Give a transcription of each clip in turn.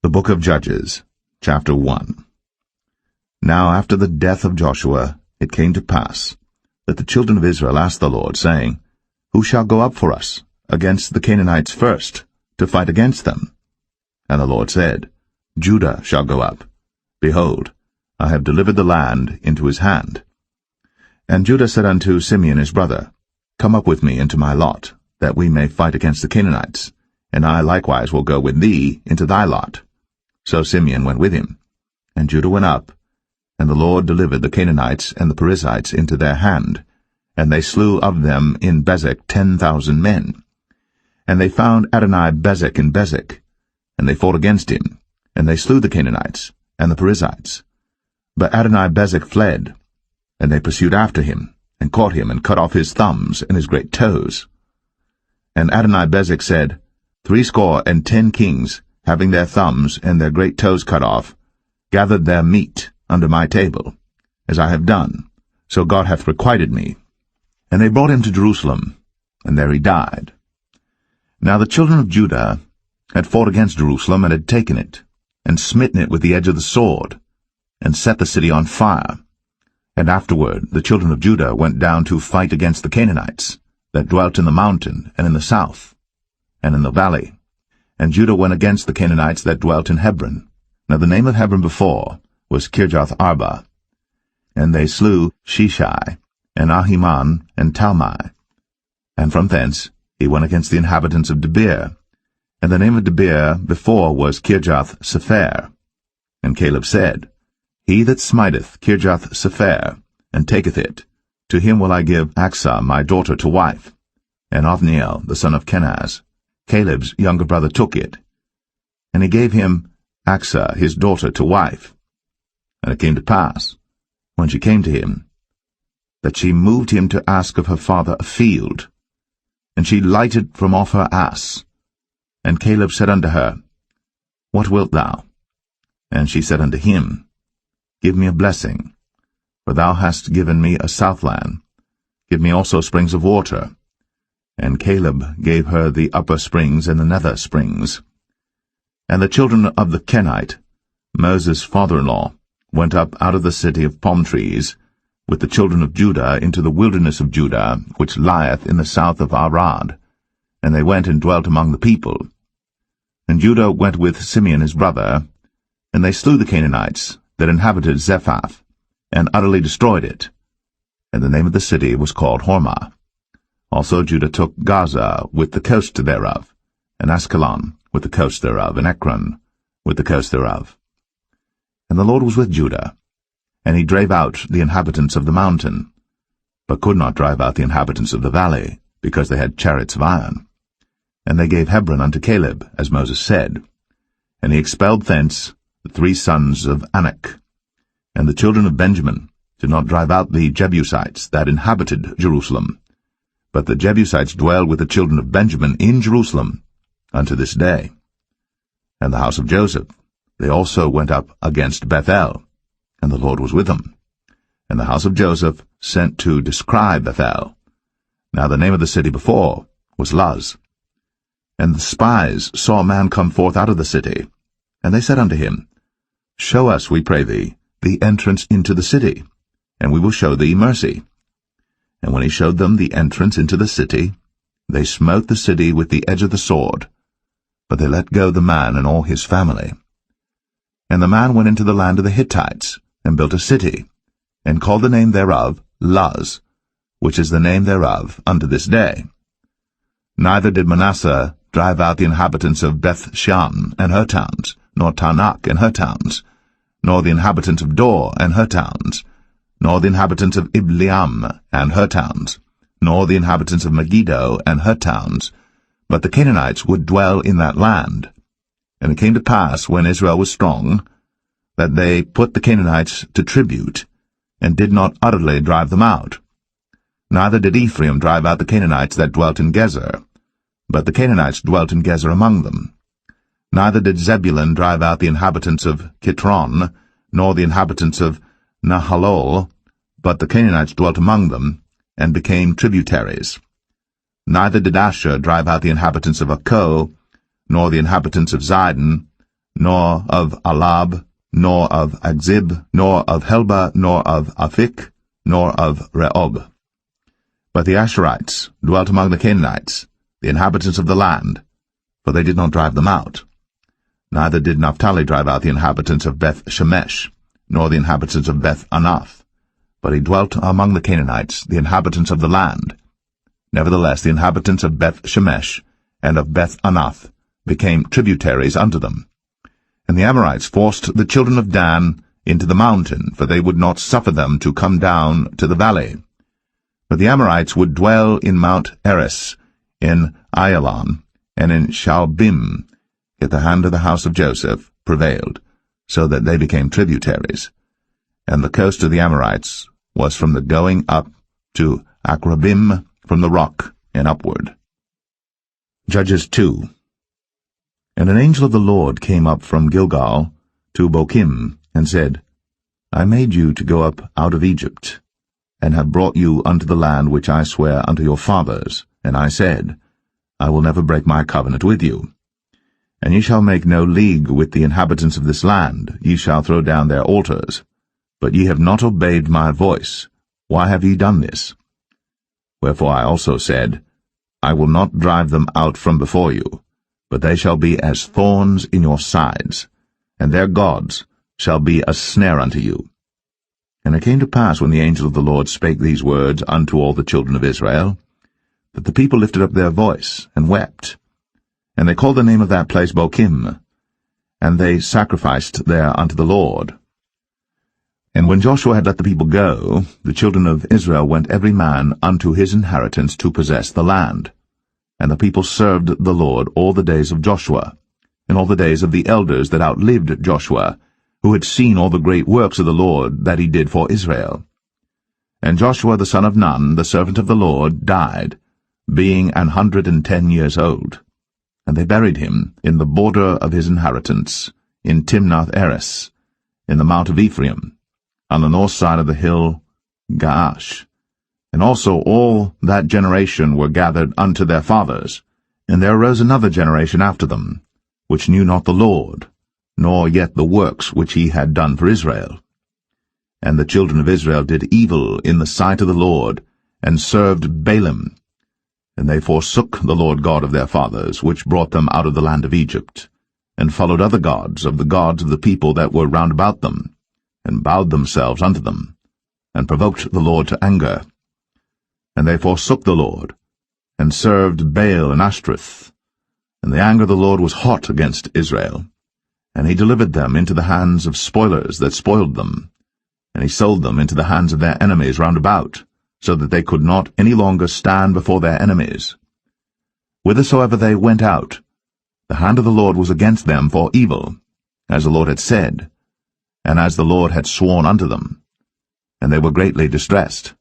The Book of Judges, Chapter 1. Now after the death of Joshua, it came to pass that the children of Israel asked the Lord, saying, Who shall go up for us against the Canaanites first, to fight against them? And the Lord said, Judah shall go up. Behold, I have delivered the land into his hand. And Judah said unto Simeon his brother, Come up with me into my lot, that we may fight against the Canaanites, and I likewise will go with thee into thy lot. So Simeon went with him, and Judah went up, and the Lord delivered the Canaanites and the Perizzites into their hand, and they slew of them in Bezek 10,000 men. And they found Adoni-Bezek in Bezek, and they fought against him, and they slew the Canaanites and the Perizzites. But Adoni-Bezek fled, and they pursued after him, and caught him, and cut off his thumbs and his great toes. And Adoni-Bezek said, 70 kings, having their thumbs and their great toes cut off, gathered their meat under my table, as I have done, so God hath requited me. And they brought him to Jerusalem, and there he died. Now the children of Judah had fought against Jerusalem, and had taken it, and smitten it with the edge of the sword, and set the city on fire. And afterward the children of Judah went down to fight against the Canaanites, that dwelt in the mountain, and in the south, and in the valley. And Judah went against the Canaanites that dwelt in Hebron. Now the name of Hebron before was Kirjath-Arba. And they slew Sheshai, and Ahiman, and Talmai. And from thence he went against the inhabitants of Debir. And the name of Debir before was Kirjath-Sepher. And Caleb said, He that smiteth Kirjath-Sepher, and taketh it, to him will I give Achsah my daughter to wife. And Othniel the son of Kenaz, Caleb's younger brother, took it. And he gave him Achsah his daughter to wife. And it came to pass, when she came to him, that she moved him to ask of her father a field. And she lighted from off her ass. And Caleb said unto her, What wilt thou? And she said unto him, Give me a blessing, for thou hast given me a southland. Give me also springs of water. And Caleb gave her the upper springs and the nether springs. And the children of the Kenite, Moses' father-in-law, went up out of the city of palm trees, with the children of Judah into the wilderness of Judah, which lieth in the south of Arad. And they went and dwelt among the people. And Judah went with Simeon his brother, and they slew the Canaanites that inhabited Zephath, and utterly destroyed it. And the name of the city was called Hormah. Also Judah took Gaza with the coast thereof, and Askelon with the coast thereof, and Ekron with the coast thereof. And the Lord was with Judah, and he drave out the inhabitants of the mountain, but could not drive out the inhabitants of the valley, because they had chariots of iron. And they gave Hebron unto Caleb, as Moses said. And he expelled thence the 3 sons of Anak. And the children of Benjamin did not drive out the Jebusites that inhabited Jerusalem, but the Jebusites dwell with the children of Benjamin in Jerusalem unto this day. And the house of Joseph, they also went up against Bethel, and the Lord was with them. And the house of Joseph sent to descry Bethel. Now the name of the city before was Luz. And the spies saw a man come forth out of the city, and they said unto him, Show us, we pray thee, the entrance into the city, and we will show thee mercy. And when he showed them the entrance into the city, they smote the city with the edge of the sword, but they let go the man and all his family. And the man went into the land of the Hittites, and built a city, and called the name thereof Luz, which is the name thereof unto this day. Neither did Manasseh drive out the inhabitants of Beth-shan and her towns, nor Tanakh and her towns, nor the inhabitants of Dor and her towns, nor the inhabitants of Ibleam and her towns, nor the inhabitants of Megiddo and her towns, but the Canaanites would dwell in that land. And it came to pass, when Israel was strong, that they put the Canaanites to tribute, and did not utterly drive them out. Neither did Ephraim drive out the Canaanites that dwelt in Gezer, but the Canaanites dwelt in Gezer among them. Neither did Zebulun drive out the inhabitants of Kitron, nor the inhabitants of Nahalol, but the Canaanites dwelt among them, and became tributaries. Neither did Asher drive out the inhabitants of Akko, nor the inhabitants of Zidon, nor of Alab, nor of Agzib, nor of Helba, nor of Aphik, nor of Rehob. But the Asherites dwelt among the Canaanites, the inhabitants of the land, for they did not drive them out. Neither did Naphtali drive out the inhabitants of Beth-Shemesh, nor the inhabitants of Beth-Anath, but he dwelt among the Canaanites, the inhabitants of the land. Nevertheless the inhabitants of Beth-Shemesh and of Beth-Anath became tributaries unto them. And the Amorites forced the children of Dan into the mountain, for they would not suffer them to come down to the valley. But the Amorites would dwell in Mount Eres, in Ayalon, and in Shaalbim, yet the hand of the house of Joseph prevailed, so that they became tributaries. And the coast of the Amorites was from the going up to Akrabim, from the rock and upward. Judges 2. And an angel of the Lord came up from Gilgal to Bochim, and said, I made you to go up out of Egypt, and have brought you unto the land which I swear unto your fathers. And I said, I will never break my covenant with you. And ye shall make no league with the inhabitants of this land, ye shall throw down their altars. But ye have not obeyed my voice. Why have ye done this? Wherefore I also said, I will not drive them out from before you, but they shall be as thorns in your sides, and their gods shall be a snare unto you. And it came to pass, when the angel of the Lord spake these words unto all the children of Israel, that the people lifted up their voice, and wept. And they called the name of that place Bochim, and they sacrificed there unto the Lord. And when Joshua had let the people go, the children of Israel went every man unto his inheritance to possess the land. And the people served the Lord all the days of Joshua, and all the days of the elders that outlived Joshua, who had seen all the great works of the Lord that he did for Israel. And Joshua the son of Nun, the servant of the Lord, died, being 110 years old. And they buried him in the border of his inheritance, in Timnath-Eres, in the mount of Ephraim, on the north side of the hill Gaash. And also all that generation were gathered unto their fathers. And there arose another generation after them, which knew not the Lord, nor yet the works which he had done for Israel. And the children of Israel did evil in the sight of the Lord, and served Baalim. And they forsook the Lord God of their fathers, which brought them out of the land of Egypt, and followed other gods of the people that were round about them, and bowed themselves unto them, and provoked the Lord to anger. And they forsook the Lord, and served Baal and Ashtoreth. And the anger of the Lord was hot against Israel, and he delivered them into the hands of spoilers that spoiled them, and he sold them into the hands of their enemies round about, so that they could not any longer stand before their enemies. Whithersoever they went out, the hand of the Lord was against them for evil, as the Lord had said, and as the Lord had sworn unto them, and they were greatly distressed.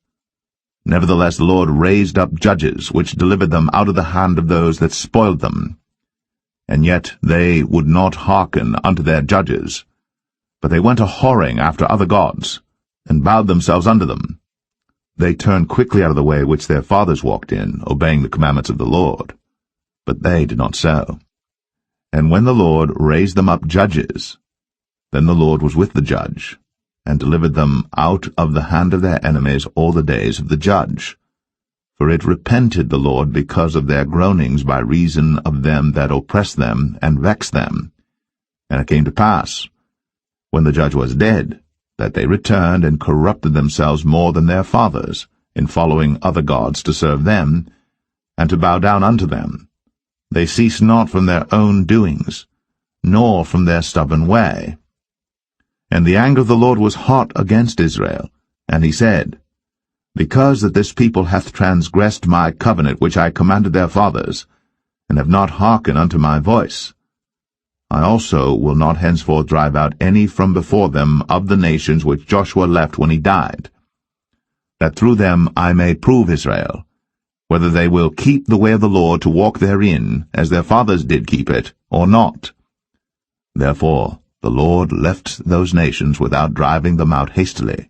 Nevertheless the Lord raised up judges, which delivered them out of the hand of those that spoiled them. And yet they would not hearken unto their judges, but they went a-whoring after other gods, and bowed themselves unto them. They turned quickly out of the way which their fathers walked in, obeying the commandments of the Lord. But they did not so. And when the Lord raised them up judges, then the Lord was with the judge, and delivered them out of the hand of their enemies all the days of the judge. For it repented the Lord because of their groanings by reason of them that oppressed them and vexed them. And it came to pass, when the judge was dead, that they returned and corrupted themselves more than their fathers, in following other gods to serve them, and to bow down unto them. They ceased not from their own doings, nor from their stubborn way. And the anger of the Lord was hot against Israel, and he said, Because that this people hath transgressed my covenant which I commanded their fathers, and have not hearkened unto my voice, I also will not henceforth drive out any from before them of the nations which Joshua left when he died, that through them I may prove Israel, whether they will keep the way of the Lord to walk therein, as their fathers did keep it, or not. Therefore the Lord left those nations without driving them out hastily,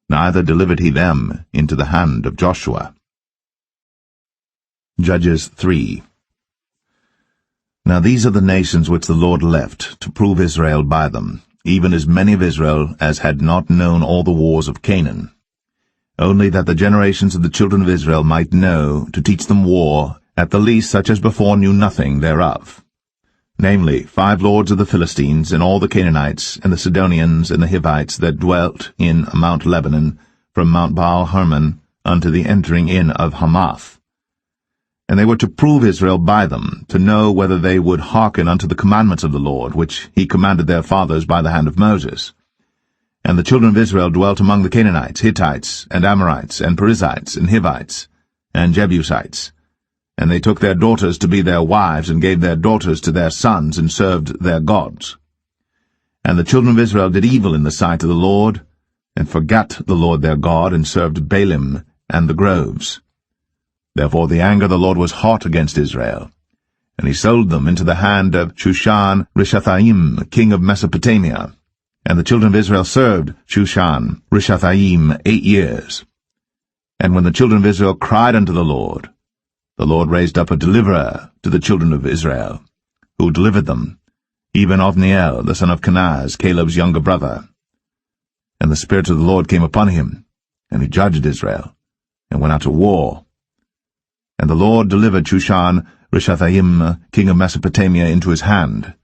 neither delivered he them into the hand of Joshua. Judges 3. Now these are the nations which the Lord left, to prove Israel by them, even as many of Israel as had not known all the wars of Canaan. Only that the generations of the children of Israel might know, to teach them war, at the least such as before knew nothing thereof. Namely, 5 lords of the Philistines, and all the Canaanites, and the Sidonians, and the Hivites that dwelt in Mount Lebanon, from Mount Baal-Hermon unto the entering in of Hamath. And they were to prove Israel by them, to know whether they would hearken unto the commandments of the Lord, which he commanded their fathers by the hand of Moses. And the children of Israel dwelt among the Canaanites, Hittites, and Amorites, and Perizzites, and Hivites, and Jebusites. And they took their daughters to be their wives, and gave their daughters to their sons, and served their gods. And the children of Israel did evil in the sight of the Lord, and forgat the Lord their God, and served Baalim and the groves. Therefore the anger of the Lord was hot against Israel, and he sold them into the hand of Shushan-Rishathaim, king of Mesopotamia. And the children of Israel served Shushan-Rishathaim 8 years. And when the children of Israel cried unto the Lord raised up a deliverer to the children of Israel, who delivered them, even Othniel, the son of Kenaz, Caleb's younger brother. And the Spirit of the Lord came upon him, and he judged Israel, and went out to war. And the Lord delivered Shushan-Rishathaim, king of Mesopotamia, into his hand.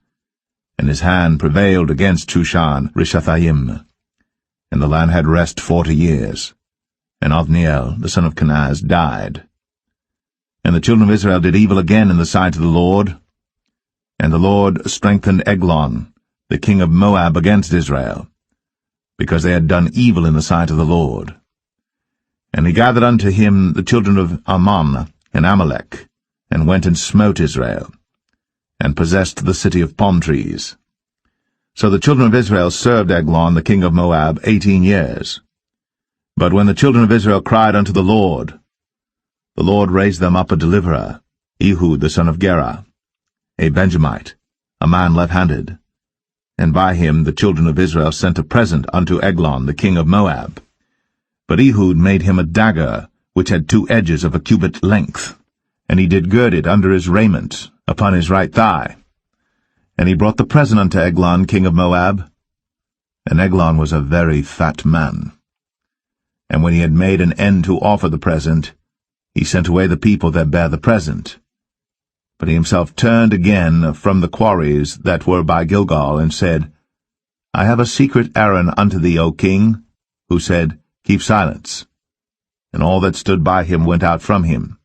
And his hand prevailed against Shushan-Rishathaim. And the land had rest 40 years. And Othniel, the son of Kenaz, died. And the children of Israel did evil again in the sight of the Lord. And the Lord strengthened Eglon, the king of Moab, against Israel, because they had done evil in the sight of the Lord. And he gathered unto him the children of Ammon and Amalek, and went and smote Israel, and possessed the city of palm trees. So the children of Israel served Eglon the king of Moab 18 years. But when the children of Israel cried unto the Lord raised them up a deliverer, Ehud the son of Gera, a Benjamite, a man left-handed. And by him the children of Israel sent a present unto Eglon the king of Moab. But Ehud made him a dagger, which had 2 edges of a cubit length, and he did gird it under his raiment, upon his right thigh. And he brought the present unto Eglon king of Moab. And Eglon was a very fat man. And when he had made an end to offer the present, he sent away the people that bare the present. But he himself turned again from the quarries that were by Gilgal, and said, I have a secret errand unto thee, O king, who said, Keep silence. And all that stood by him went out from him.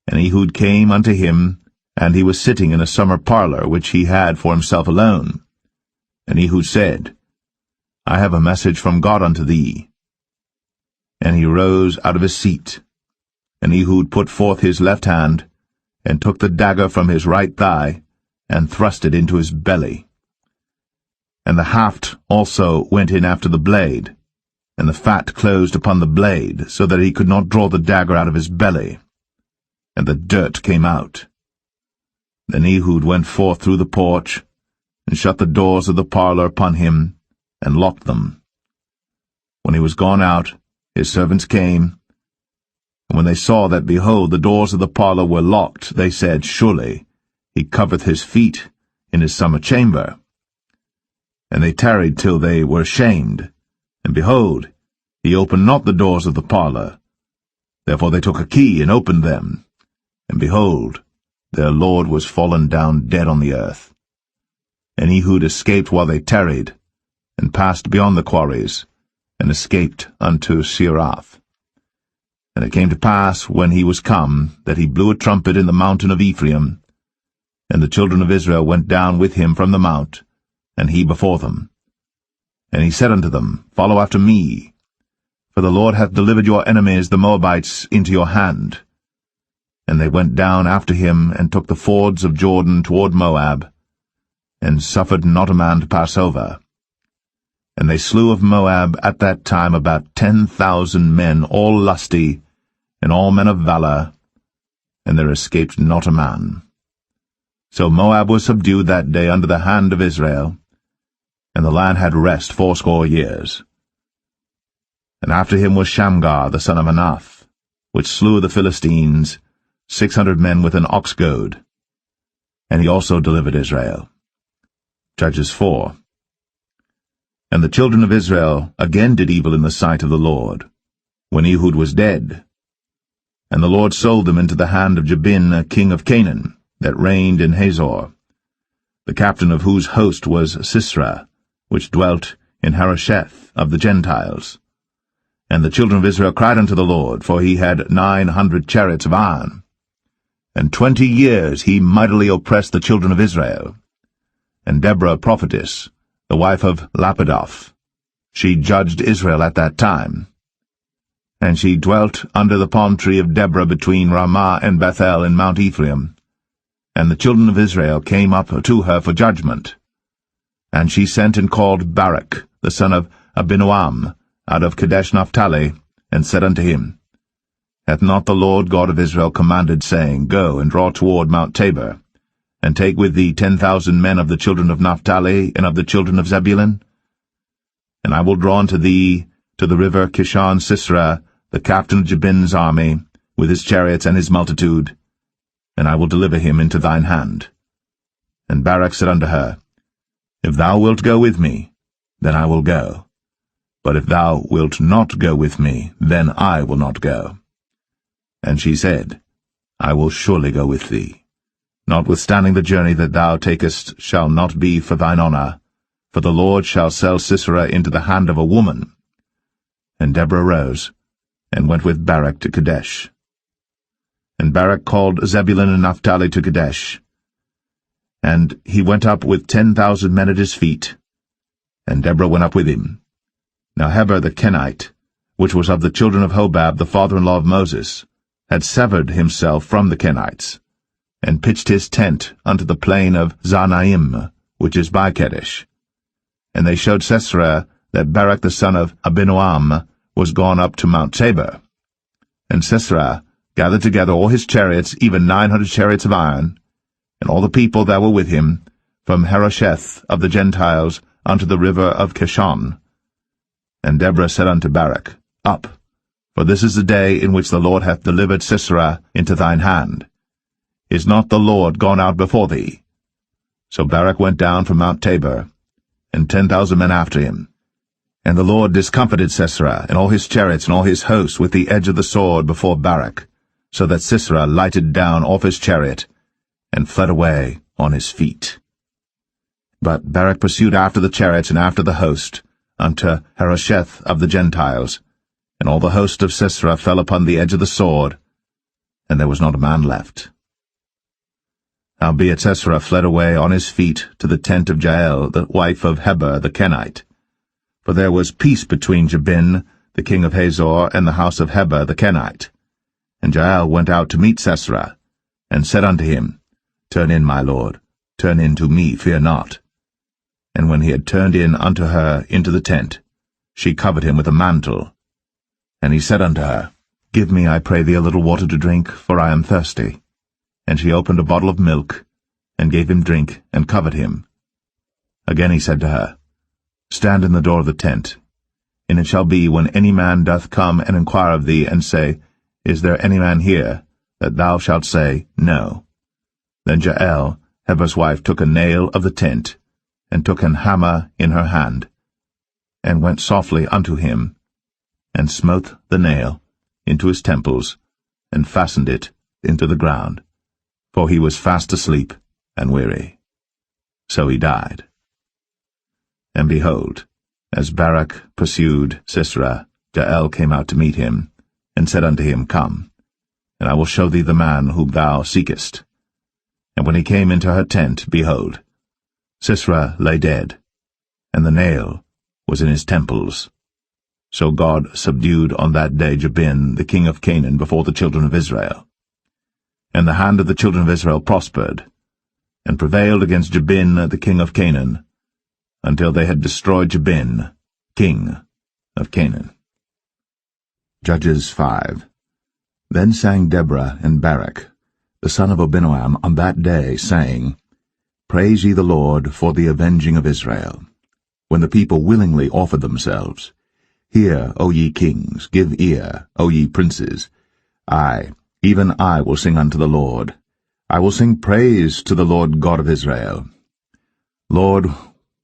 And Ehud came unto him, and he was sitting in a summer parlor, which he had for himself alone. And Ehud said, I have a message from God unto thee. And he rose out of his seat. And Ehud put forth his left hand, and took the dagger from his right thigh, and thrust it into his belly. And the haft also went in after the blade, and the fat closed upon the blade, so that he could not draw the dagger out of his belly. And the dirt came out. Then Ehud went forth through the porch, and shut the doors of the parlor upon him, and locked them. When he was gone out, his servants came, and when they saw that, behold, the doors of the parlor were locked, they said, Surely he covereth his feet in his summer chamber. And they tarried till they were ashamed, and behold, he opened not the doors of the parlor. Therefore they took a key, and opened them, and behold, their lord was fallen down dead on the earth. And Ehud escaped while they tarried, and passed beyond the quarries, and escaped unto Seirath. And it came to pass, when he was come, that he blew a trumpet in the mountain of Ephraim, and the children of Israel went down with him from the mount, and he before them. And he said unto them, Follow after me, for the Lord hath delivered your enemies the Moabites into your hand. And they went down after him, and took the fords of Jordan toward Moab, and suffered not a man to pass over. And they slew of Moab at that time about 10,000 men, all lusty, and all men of valor, and there escaped not a man. So Moab was subdued that day under the hand of Israel, and the land had rest 80 years. And after him was Shamgar the son of Anath, which slew the Philistines, 600 men with an ox goad. and he also delivered Israel. Judges 4. And the children of Israel again did evil in the sight of the Lord, when Ehud was dead. And the Lord sold them into the hand of Jabin, king of Canaan, that reigned in Hazor, the captain of whose host was Sisera, which dwelt in Harosheth of the Gentiles. And the children of Israel cried unto the Lord, for he had 900 chariots of iron. And 20 years he mightily oppressed the children of Israel. And Deborah prophetess, the wife of Lapidoth, she judged Israel at that time. And she dwelt under the palm tree of Deborah between Ramah and Bethel in Mount Ephraim. And the children of Israel came up to her for judgment. And she sent and called Barak, the son of Abinoam, out of Kadesh Naphtali, and said unto him, Hath not the Lord God of Israel commanded, saying, Go and draw toward Mount Tabor, and take with thee 10,000 men of the children of Naphtali and of the children of Zebulun? And I will draw unto thee to the river Kishon Sisera, the captain of Jabin's army, with his chariots and his multitude, and I will deliver him into thine hand. And Barak said unto her, If thou wilt go with me, then I will go. But if thou wilt not go with me, then I will not go. And she said, I will surely go with thee. Notwithstanding the journey that thou takest shall not be for thine honour, for the Lord shall sell Sisera into the hand of a woman. And Deborah rose, and went with Barak to Kadesh. And Barak called Zebulun and Naphtali to Kadesh. And he went up with 10,000 men at his feet, and Deborah went up with him. Now Heber the Kenite, which was of the children of Hobab, the father-in-law of Moses, had severed himself from the Kenites, and pitched his tent unto the plain of Zanaim, which is by Kadesh. And they showed Sisera that Barak the son of Abinoam was gone up to Mount Tabor. And Sisera gathered together all his chariots, even 900 chariots of iron, and all the people that were with him, from Harosheth of the Gentiles unto the river of Kishon. And Deborah said unto Barak, Up, for this is the day in which the Lord hath delivered Sisera into thine hand. Is not the Lord gone out before thee? So Barak went down from Mount Tabor, and 10,000 men after him. And the Lord discomfited Sisera, and all his chariots and all his hosts with the edge of the sword before Barak, so that Sisera lighted down off his chariot, and fled away on his feet. But Barak pursued after the chariots and after the host, unto Harosheth of the Gentiles, and all the host of Sisera fell upon the edge of the sword, and there was not a man left. Howbeit Sisera fled away on his feet to the tent of Jael, the wife of Heber the Kenite. For there was peace between Jabin, the king of Hazor, and the house of Heber the Kenite. And Jael went out to meet Sisera, and said unto him, Turn in, my lord, turn in to me, fear not. And when he had turned in unto her into the tent, she covered him with a mantle. And he said unto her, Give me, I pray thee, a little water to drink, for I am thirsty. And she opened a bottle of milk, and gave him drink, and covered him. Again he said to her, Stand in the door of the tent. And it shall be, when any man doth come and inquire of thee, and say, Is there any man here? That thou shalt say, No. Then Jael, Heber's wife, took a nail of the tent, and took an hammer in her hand, and went softly unto him, and smote the nail into his temples, and fastened it into the ground, for he was fast asleep and weary. So he died. And behold, as Barak pursued Sisera, Jael came out to meet him, and said unto him, Come, and I will show thee the man whom thou seekest. And when he came into her tent, behold, Sisera lay dead, and the nail was in his temples. So God subdued on that day Jabin, the king of Canaan, before the children of Israel. And the hand of the children of Israel prospered, and prevailed against Jabin, the king of Canaan, until they had destroyed Jabin, king of Canaan. Judges 5. Then sang Deborah and Barak, the son of Abinoam, on that day, saying, Praise ye the Lord for the avenging of Israel, when the people willingly offered themselves. Hear, O ye kings, give ear, O ye princes. I, even I, will sing unto the Lord. I will sing praise to the Lord God of Israel. Lord,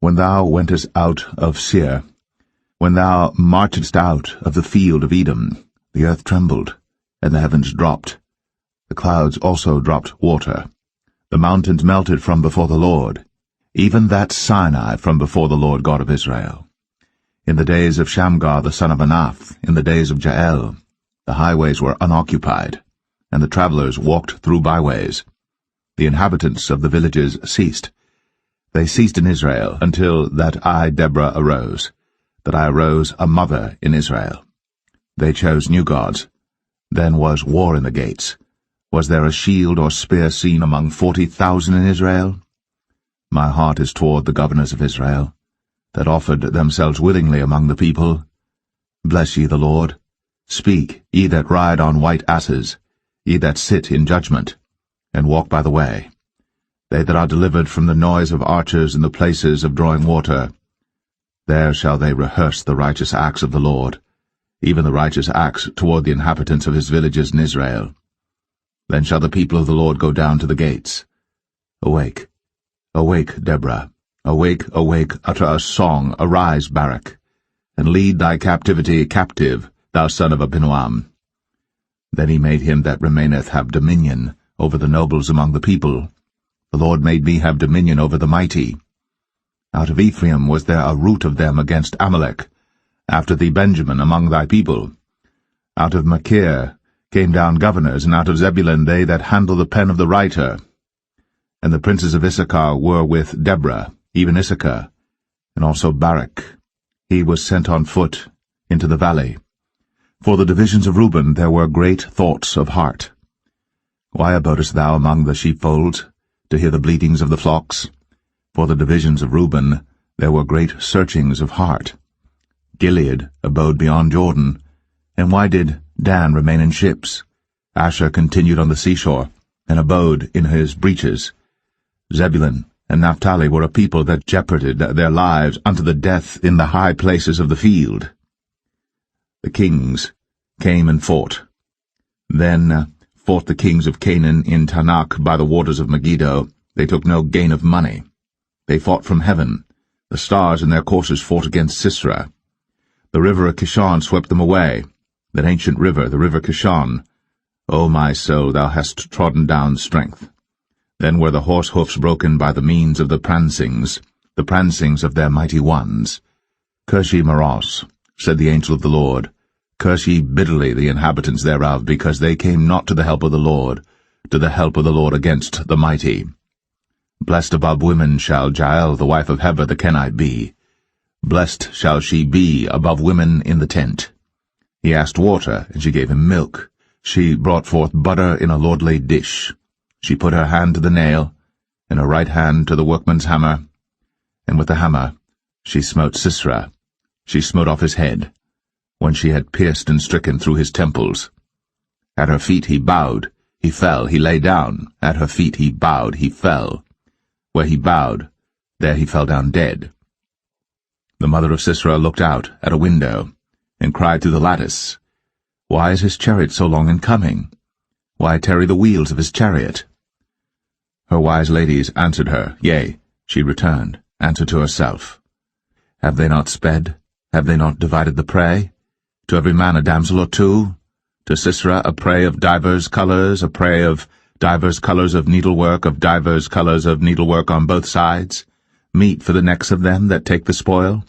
when thou wentest out of Seir, when thou marchedst out of the field of Edom, the earth trembled, and the heavens dropped. The clouds also dropped water. The mountains melted from before the Lord, even that Sinai from before the Lord God of Israel. In the days of Shamgar the son of Anath, in the days of Jael, the highways were unoccupied, and the travelers walked through byways. The inhabitants of the villages ceased. They ceased in Israel until that I, Deborah, arose, that I arose a mother in Israel. They chose new gods. Then was war in the gates. Was there a shield or spear seen among 40,000 in Israel? My heart is toward the governors of Israel, that offered themselves willingly among the people. Bless ye the Lord. Speak, ye that ride on white asses, ye that sit in judgment, and walk by the way. They that are delivered from the noise of archers in the places of drawing water. There shall they rehearse the righteous acts of the Lord, even the righteous acts toward the inhabitants of his villages in Israel. Then shall the people of the Lord go down to the gates. Awake, awake, Deborah. Awake, awake, utter a song, arise, Barak, and lead thy captivity captive, thou son of Abinoam. Then he made him that remaineth have dominion over the nobles among the people. The Lord made me have dominion over the mighty. Out of Ephraim was there a root of them against Amalek, after thee Benjamin among thy people. Out of Machir came down governors, and out of Zebulun they that handle the pen of the writer. And the princes of Issachar were with Deborah, even Issachar, and also Barak. He was sent on foot into the valley. For the divisions of Reuben there were great thoughts of heart. Why abodest thou among the sheepfolds, to hear the bleatings of the flocks? For the divisions of Reuben there were great searchings of heart. Gilead abode beyond Jordan. And why did Dan remain in ships? Asher continued on the seashore, and abode in his breaches. Zebulun and Naphtali were a people that jeoparded their lives unto the death in the high places of the field. The kings came and fought. Then fought the kings of Canaan in Tanakh by the waters of Megiddo. They took no gain of money. They fought from heaven. The stars in their courses fought against Sisera. The river of Kishon swept them away, that ancient river, the river Kishon. O my soul, thou hast trodden down strength. Then were the horse hoofs broken by the means of the prancings of their mighty ones. Curse ye Meroz, said the angel of the Lord. Curse ye bitterly the inhabitants thereof, because they came not to the help of the Lord, against the mighty. Blessed above women shall Jael the wife of Heber the Kenite be. Blessed shall she be above women in the tent. He asked water, and she gave him milk. She brought forth butter in a lordly dish. She put her hand to the nail, and her right hand to the workman's hammer, and with the hammer she smote Sisera. She smote off his head, when she had pierced and stricken through his temples. At her feet he bowed, he fell, he lay down. At her feet he bowed, he fell. Where he bowed, there he fell down dead. The mother of Sisera looked out at a window, and cried through the lattice, Why is his chariot so long in coming? Why tarry the wheels of his chariot? Her wise ladies answered her, yea, she returned, answered to herself. Have they not sped? Have they not divided the prey? To every man a damsel or two? To Sisera a prey of divers colours, a prey of divers colours of needlework, of divers colours of needlework on both sides, meat for the necks of them that take the spoil?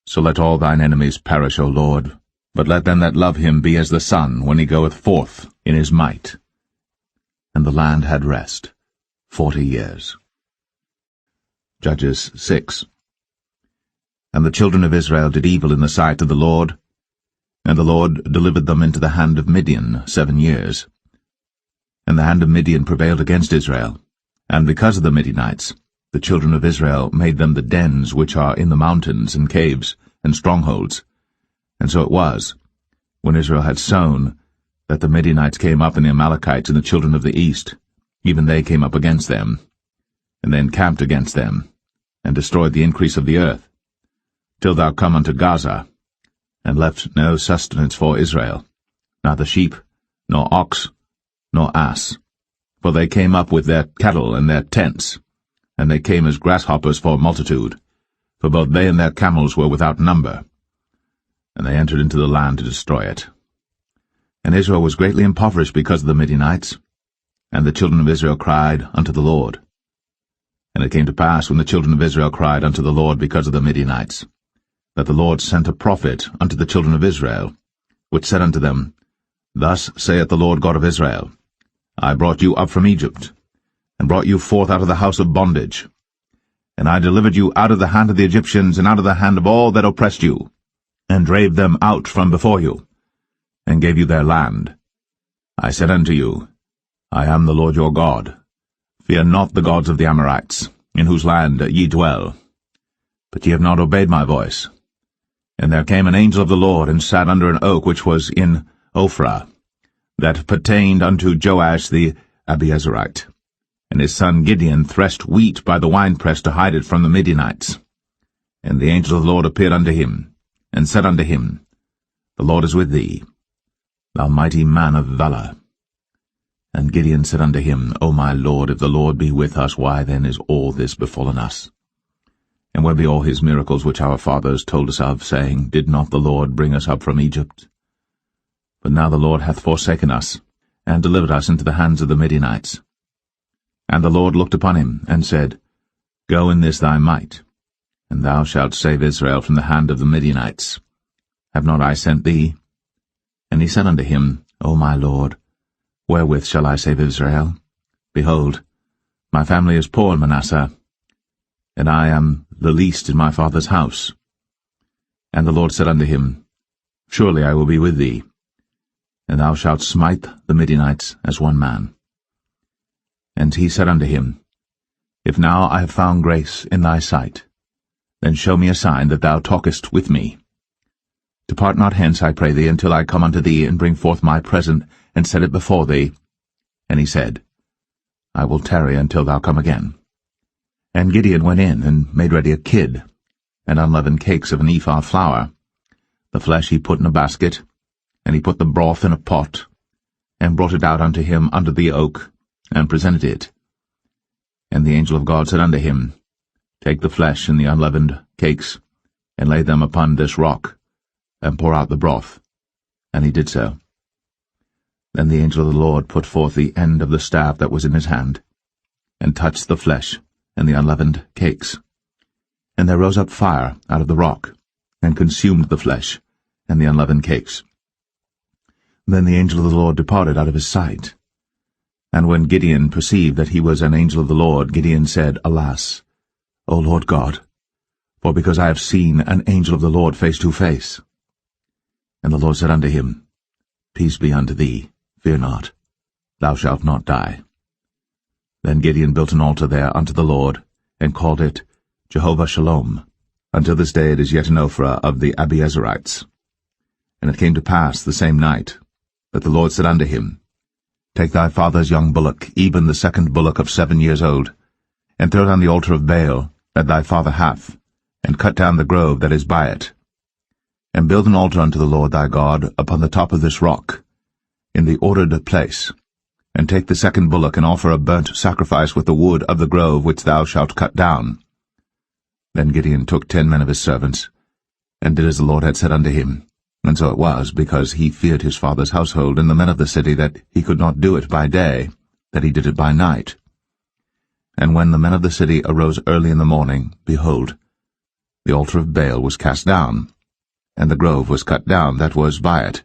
So let all thine enemies perish, O Lord, but let them that love him be as the sun when he goeth forth in his might. And the land had rest 40 years. Judges 6. And the children of Israel did evil in the sight of the Lord, and the Lord delivered them into the hand of Midian 7 years. And the hand of Midian prevailed against Israel, and because of the Midianites, the children of Israel made them the dens which are in the mountains and caves and strongholds. And so it was, when Israel had sown, that the Midianites came up, and the Amalekites and the children of the east, even they came up against them, and they encamped against them, and destroyed the increase of the earth, till thou come unto Gaza, and left no sustenance for Israel, neither sheep, nor ox, nor ass. for they came up with their cattle and their tents, and they came as grasshoppers for multitude, for both they and their camels were without number. And they entered into the land to destroy it. And Israel was greatly impoverished because of the Midianites, and the children of Israel cried unto the Lord. And it came to pass, when the children of Israel cried unto the Lord because of the Midianites, that the Lord sent a prophet unto the children of Israel, which said unto them, Thus saith the Lord God of Israel, I brought you up from Egypt, and brought you forth out of the house of bondage. And I delivered you out of the hand of the Egyptians, and out of the hand of all that oppressed you, and drave them out from before you, and gave you their land. I said unto you, I am the Lord your God. Fear not the gods of the Amorites, in whose land ye dwell. But ye have not obeyed my voice. And there came an angel of the Lord, and sat under an oak which was in Ophrah, that pertained unto Joash the Abiezrite. And his son Gideon threshed wheat by the winepress to hide it from the Midianites. And the angel of the Lord appeared unto him, and said unto him, The Lord is with thee, thou mighty man of valour. And Gideon said unto him, O my Lord, if the Lord be with us, why then is all this befallen us? And where be all his miracles which our fathers told us of, saying, Did not the Lord bring us up from Egypt? But now the Lord hath forsaken us, and delivered us into the hands of the Midianites. And the Lord looked upon him, and said, Go in this thy might, and thou shalt save Israel from the hand of the Midianites. Have not I sent thee? And he said unto him, O my Lord, wherewith shall I save Israel? Behold, my family is poor in Manasseh, and I am the least in my father's house. And the Lord said unto him, Surely I will be with thee, and thou shalt smite the Midianites as one man. And he said unto him, If now I have found grace in thy sight, then show me a sign that thou talkest with me. Depart not hence, I pray thee, until I come unto thee, and bring forth my present, and set it before thee. And he said, I will tarry until thou come again. And Gideon went in, and made ready a kid, and unleavened cakes of an ephah flour. The flesh he put in a basket, and he put the broth in a pot, and brought it out unto him under the oak, and presented it. And the angel of God said unto him, Take the flesh and the unleavened cakes, and lay them upon this rock, and pour out the broth. And he did so. Then the angel of the Lord put forth the end of the staff that was in his hand, and touched the flesh and the unleavened cakes. And there rose up fire out of the rock, and consumed the flesh and the unleavened cakes. Then the angel of the Lord departed out of his sight. And when Gideon perceived that he was an angel of the Lord, Gideon said, Alas, O Lord God, for because I have seen an angel of the Lord face to face. And the Lord said unto him, Peace be unto thee, fear not, thou shalt not die. Then Gideon built an altar there unto the Lord, and called it Jehovah Shalom. Until this day it is yet in Ophrah of the Abiezrites. And it came to pass the same night, that the Lord said unto him, Take thy father's young bullock, even the second bullock of 7 years old, and throw down the altar of Baal that thy father hath, and cut down the grove that is by it. And build an altar unto the Lord thy God upon the top of this rock, in the ordered place. And take the second bullock, and offer a burnt sacrifice with the wood of the grove which thou shalt cut down. Then Gideon took 10 men of his servants, and did as the Lord had said unto him. And so it was, because he feared his father's household and the men of the city, that he could not do it by day, that he did it by night. And when the men of the city arose early in the morning, behold, the altar of Baal was cast down, and the grove was cut down that was by it,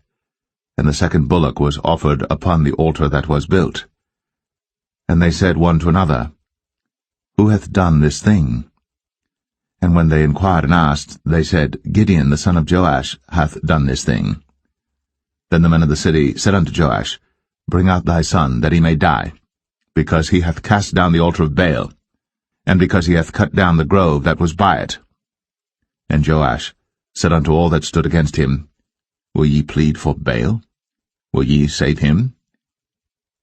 and the second bullock was offered upon the altar that was built. And they said one to another, Who hath done this thing? And when they inquired and asked, they said, Gideon the son of Joash hath done this thing. Then the men of the city said unto Joash, Bring out thy son, that he may die, because he hath cast down the altar of Baal, and because he hath cut down the grove that was by it. And Joash said unto all that stood against him, Will ye plead for Baal? Will ye save him?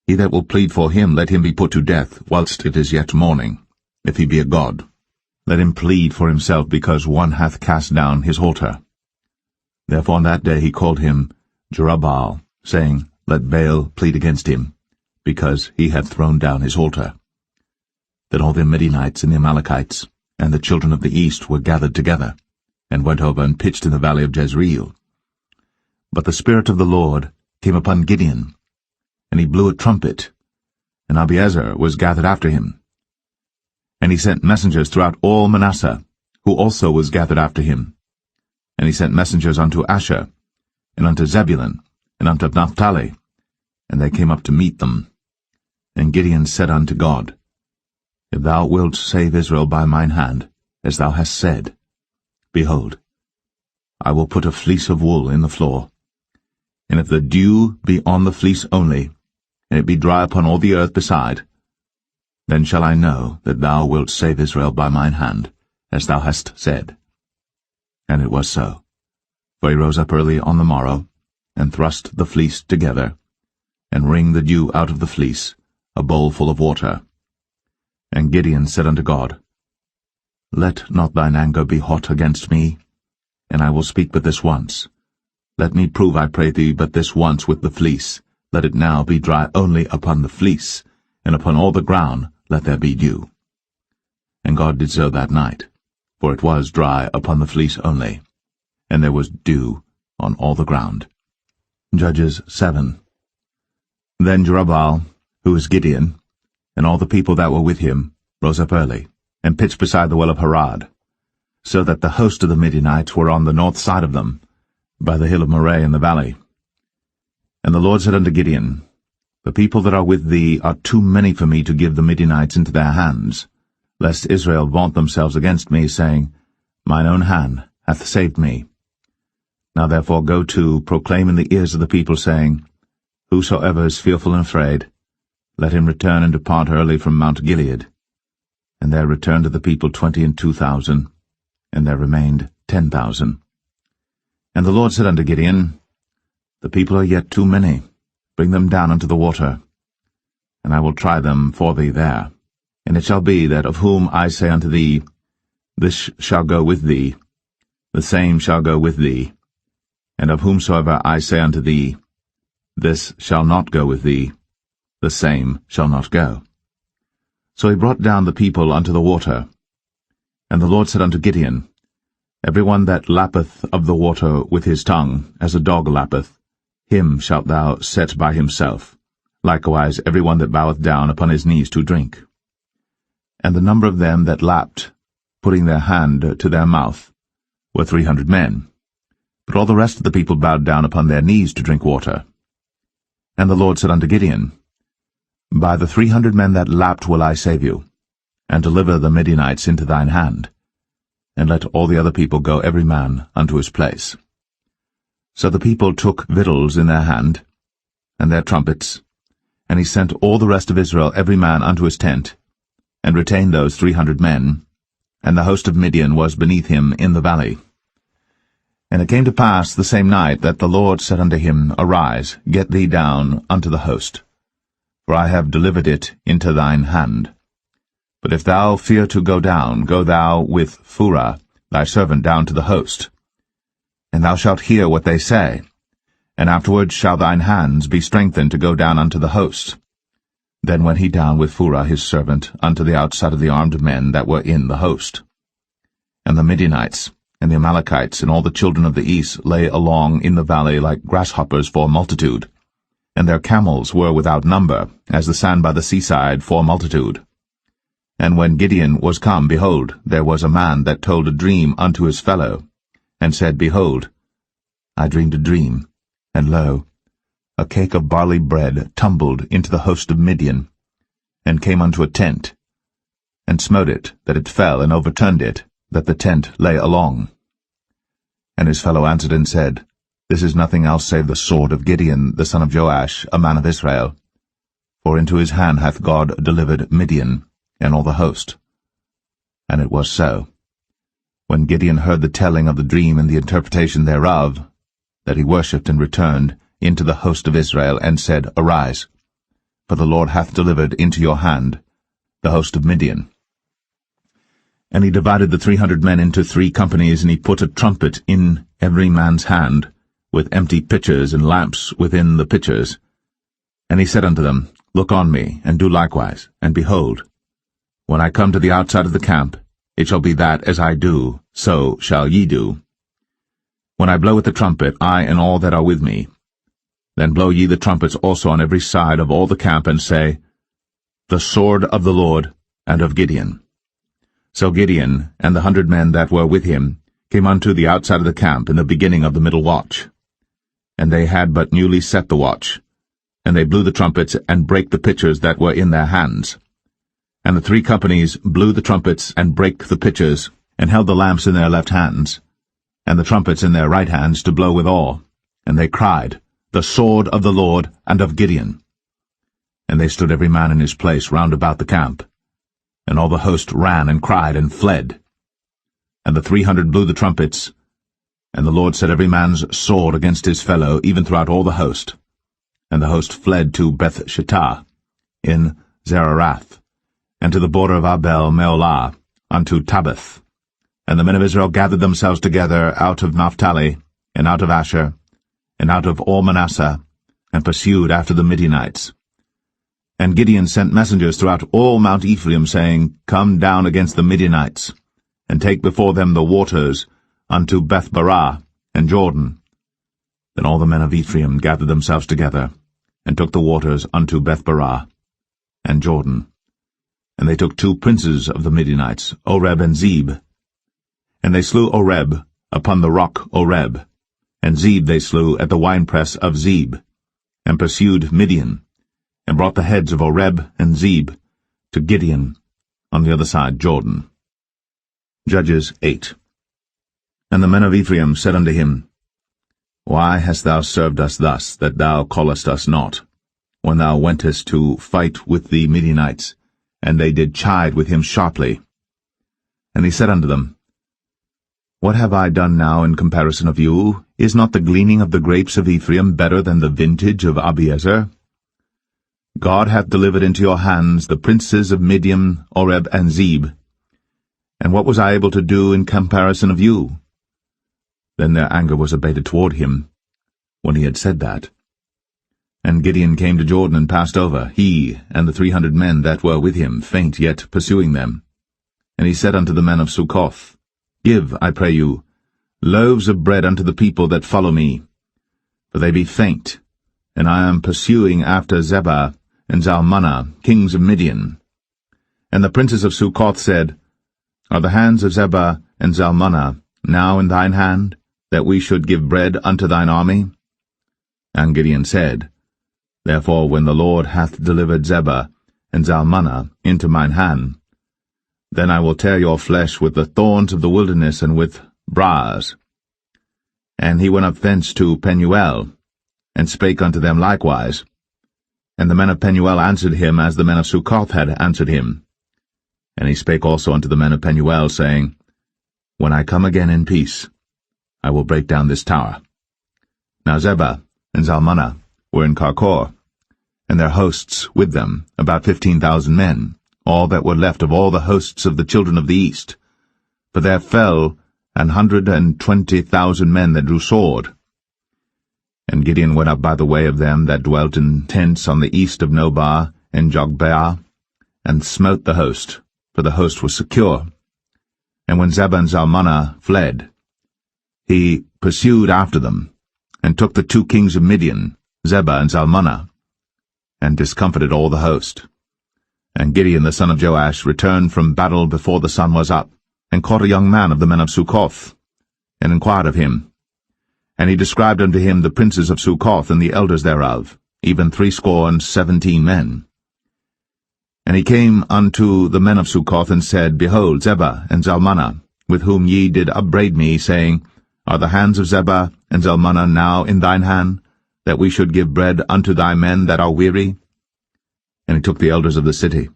He that will plead for him, let him be put to death, whilst it is yet morning, if he be a god. Let him plead for himself, because one hath cast down his altar. Therefore on that day he called him Jerubbaal, saying, Let Baal plead against him, because he had thrown down his altar. Then all the Midianites and the Amalekites and the children of the east were gathered together, and went over and pitched in the valley of Jezreel. But the Spirit of the Lord came upon Gideon, and he blew a trumpet, and Abiezer was gathered after him. And he sent messengers throughout all Manasseh, who also was gathered after him. And he sent messengers unto Asher, and unto Zebulun, and unto Naphtali, and they came up to meet them. And Gideon said unto God, If thou wilt save Israel by mine hand, as thou hast said, behold, I will put a fleece of wool in the floor. And if the dew be on the fleece only, and it be dry upon all the earth beside, then shall I know that thou wilt save Israel by mine hand, as thou hast said. And it was so. For he rose up early on the morrow, and thrust the fleece together, and wring the dew out of the fleece, a bowl full of water. And Gideon said unto God, Let not thine anger be hot against me, and I will speak but this once. Let me prove, I pray thee, but this once with the fleece. Let it now be dry only upon the fleece, and upon all the ground let there be dew. And God did so that night, for it was dry upon the fleece only, and there was dew on all the ground. Judges 7. Then Jerubbaal, who is Gideon, and all the people that were with him, rose up early, and pitched beside the well of Harod, so that the host of the Midianites were on the north side of them, by the hill of Moreh in the valley. And the Lord said unto Gideon, The people that are with thee are too many for me to give the Midianites into their hands, lest Israel vaunt themselves against me, saying, Mine own hand hath saved me. Now therefore go to, proclaim in the ears of the people, saying, Whosoever is fearful and afraid, let him return and depart early from Mount Gilead. And there returned to the people 22,000, and there remained 10,000. And the Lord said unto Gideon, The people are yet too many. Bring them down unto the water, and I will try them for thee there. And it shall be that of whom I say unto thee, This shall go with thee, the same shall go with thee. And of whomsoever I say unto thee, This shall not go with thee, the same shall not go. So he brought down the people unto the water. And the Lord said unto Gideon, Every one that lappeth of the water with his tongue, as a dog lappeth, him shalt thou set by himself, likewise every one that boweth down upon his knees to drink. And the number of them that lapped, putting their hand to their mouth, were 300 men. But all the rest of the people bowed down upon their knees to drink water. And the Lord said unto Gideon, By the 300 men that lapped will I save you, and deliver the Midianites into thine hand. And let all the other people go every man unto his place. So the people took victuals in their hand, and their trumpets, and he sent all the rest of Israel every man unto his tent, and retained those 300 men, and the host of Midian was beneath him in the valley. And it came to pass the same night that the Lord said unto him, Arise, get thee down unto the host, for I have delivered it into thine hand. But if thou fear to go down, go thou with Phurah thy servant down to the host. And thou shalt hear what they say, and afterward shall thine hands be strengthened to go down unto the host. Then went he down with Phurah his servant unto the outside of the armed men that were in the host. And the Midianites, and the Amalekites, and all the children of the east lay along in the valley like grasshoppers for multitude, and their camels were without number, as the sand by the seaside for multitude. And when Gideon was come, behold, there was a man that told a dream unto his fellow, and said, Behold, I dreamed a dream, and lo, a cake of barley bread tumbled into the host of Midian, and came unto a tent, and smote it, that it fell, and overturned it, that the tent lay along. And his fellow answered and said, This is nothing else save the sword of Gideon the son of Joash, a man of Israel. For into his hand hath God delivered Midian, and all the host. And it was so, when Gideon heard the telling of the dream and the interpretation thereof, that he worshipped and returned into the host of Israel, and said, Arise, for the Lord hath delivered into your hand the host of Midian. And he divided the 300 men into 3 companies, and he put a trumpet in every man's hand, with empty pitchers and lamps within the pitchers. And he said unto them, Look on me, and do likewise, and behold, when I come to the outside of the camp, it shall be that as I do, so shall ye do. When I blow with the trumpet, I and all that are with me, then blow ye the trumpets also on every side of all the camp, and say, The sword of the Lord and of Gideon. So Gideon and the 100 men that were with him came unto the outside of the camp in the beginning of the middle watch. And they had but newly set the watch, and they blew the trumpets, and brake the pitchers that were in their hands. And the 3 companies blew the trumpets, and brake the pitchers, and held the lamps in their left hands, and the trumpets in their right hands to blow withal. And they cried, The sword of the Lord and of Gideon. And they stood every man in his place round about the camp. And all the host ran and cried and fled. And the 300 blew the trumpets, and the Lord set every man's sword against his fellow, even throughout all the host. And the host fled to Beth-shittah in Zererath, and to the border of Abel-meholah, unto Tabbath. And the men of Israel gathered themselves together out of Naphtali, and out of Asher, and out of all Manasseh, and pursued after the Midianites. And Gideon sent messengers throughout all Mount Ephraim, saying, Come down against the Midianites, and take before them the waters unto Beth-barah and Jordan. Then all the men of Ephraim gathered themselves together, and took the waters unto Beth-barah and Jordan. And they took 2 princes of the Midianites, Oreb and Zeb. And they slew Oreb upon the rock Oreb, and Zeb they slew at the winepress of Zeb, and pursued Midian, and brought the heads of Oreb and Zeb to Gideon on the other side Jordan. Judges 8. And the men of Ephraim said unto him, Why hast thou served us thus, that thou callest us not, when thou wentest to fight with the Midianites? And they did chide with him sharply. And he said unto them, What have I done now in comparison of you? Is not the gleaning of the grapes of Ephraim better than the vintage of Abiezer? God hath delivered into your hands the princes of Midian, Oreb, and Zeb. And what was I able to do in comparison of you? Then their anger was abated toward him, when he had said that. And Gideon came to Jordan and passed over, he and the 300 men that were with him, faint yet pursuing them. And he said unto the men of Succoth, Give, I pray you, loaves of bread unto the people that follow me, for they be faint, and I am pursuing after Zebah and Zalmunna, kings of Midian. And the princes of Succoth said, Are the hands of Zebah and Zalmunna now in thine hand, that we should give bread unto thine army? And Gideon said, Therefore when the Lord hath delivered Zebah and Zalmunna into mine hand, then I will tear your flesh with the thorns of the wilderness and with briars. And he went up thence to Penuel, and spake unto them likewise. And the men of Penuel answered him as the men of Succoth had answered him. And he spake also unto the men of Penuel, saying, When I come again in peace, I will break down this tower. Now Zebah and Zalmunna were in Karkor, and their hosts with them, about 15,000 men, all that were left of all the hosts of the children of the east. For there fell 120,000 men that drew sword. And Gideon went up by the way of them that dwelt in tents on the east of Nobah and Jogbeah, and smote the host, for the host was secure. And when Zebah and Zalmunna fled, he pursued after them, and took the 2 kings of Midian, Zebah and Zalmunna, and discomfited all the host. And Gideon the son of Joash returned from battle before the sun was up, and caught a young man of the men of Succoth, and inquired of him. And he described unto him the princes of Succoth and the elders thereof, even 17 men. And he came unto the men of Succoth, and said, Behold, Zebah and Zalmunna, with whom ye did upbraid me, saying, Are the hands of Zebah and Zalmunna now in thine hand, that we should give bread unto thy men that are weary? And he took the elders of the city,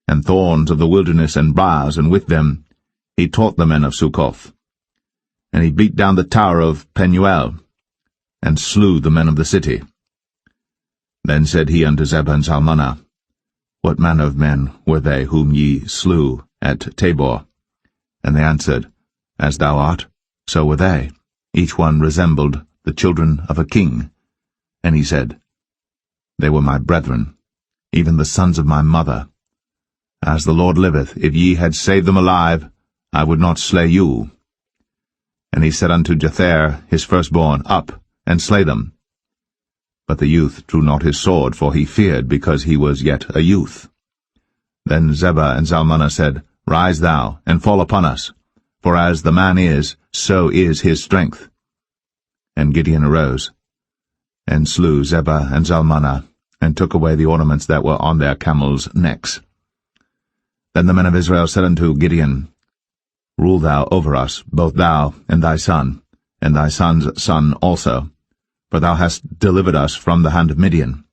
and thorns of the wilderness and briars, and with them he taught the men of Succoth. And he beat down the tower of Penuel, and slew the men of the city. Then said he unto Zebah and Zalmunna, What manner of men were they whom ye slew at Tabor? And they answered, As thou art, so were they. Each one resembled the children of a king. And he said, They were my brethren, even the sons of my mother. As the Lord liveth, if ye had saved them alive, I would not slay you. And he said unto Jether, his firstborn, Up, and slay them. But the youth drew not his sword, for he feared, because he was yet a youth. Then Zebah and Zalmunna said, Rise thou, and fall upon us, for as the man is, so is his strength. And Gideon arose, and slew Zebah and Zalmunna, and took away the ornaments that were on their camels' necks. Then the men of Israel said unto Gideon, Rule thou over us, both thou and thy son son's son also, for thou hast delivered us from the hand of Midian.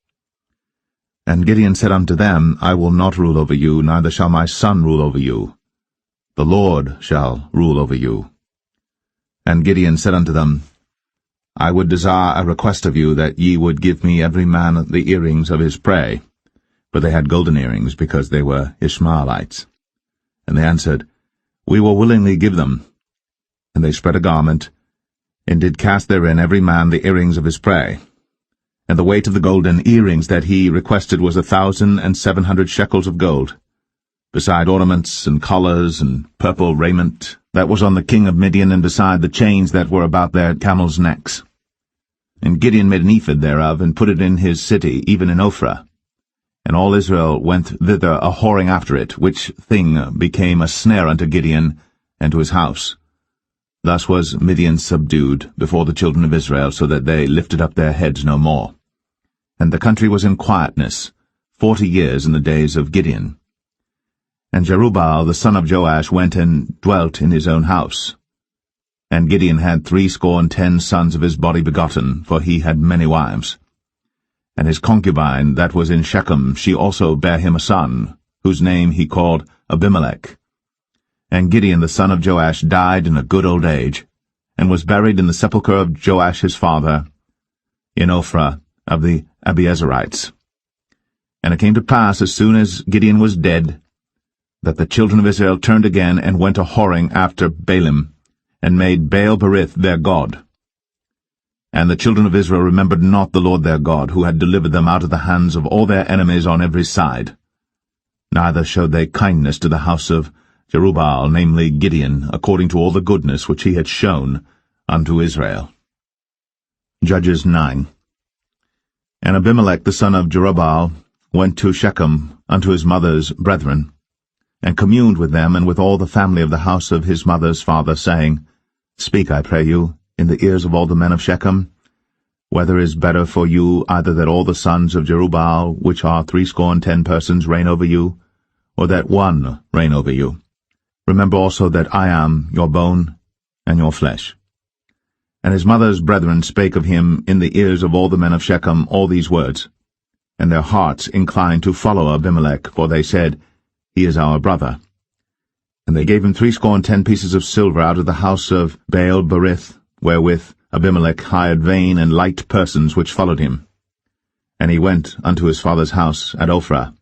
And Gideon said unto them, I will not rule over you, neither shall my son rule over you. The Lord shall rule over you. And Gideon said unto them, I would desire a request of you, that ye would give me every man the earrings of his prey. For they had golden earrings, because they were Ishmaelites. And they answered, We will willingly give them. And they spread a garment, and did cast therein every man the earrings of his prey. And the weight of the golden earrings that he requested was 1,700 shekels of gold, beside ornaments and collars and purple raiment that was on the king of Midian, and beside the chains that were about their camels' necks. And Gideon made an ephod thereof, and put it in his city, even in Ophrah. And all Israel went thither a-whoring after it, which thing became a snare unto Gideon and to his house. Thus was Midian subdued before the children of Israel, so that they lifted up their heads no more. And the country was in quietness 40 years in the days of Gideon. And Jerubbaal the son of Joash went and dwelt in his own house. And Gideon had 70 sons of his body begotten, for he had many wives. And his concubine that was in Shechem, she also bare him a son, whose name he called Abimelech. And Gideon the son of Joash died in a good old age, and was buried in the sepulchre of Joash his father, in Ophrah of the Abiezerites. And it came to pass, as soon as Gideon was dead, that the children of Israel turned again, and went a-whoring after Baalim, and made Baal-berith their god. And the children of Israel remembered not the Lord their God, who had delivered them out of the hands of all their enemies on every side. Neither showed they kindness to the house of Jerubbaal, namely Gideon, according to all the goodness which he had shown unto Israel. Judges 9. And Abimelech the son of Jerubbaal went to Shechem unto his mother's brethren, and communed with them and with all the family of the house of his mother's father, saying, Speak, I pray you, in the ears of all the men of Shechem, whether is better for you either that all the sons of Jerubbaal, which are 70 persons, reign over you, or that one reign over you? Remember also that I am your bone and your flesh. And his mother's brethren spake of him in the ears of all the men of Shechem all these words. And their hearts inclined to follow Abimelech, for they said, He is our brother. And they gave him 70 pieces of silver out of the house of Baal-berith, wherewith Abimelech hired vain and light persons which followed him. And he went unto his father's house at Ophrah,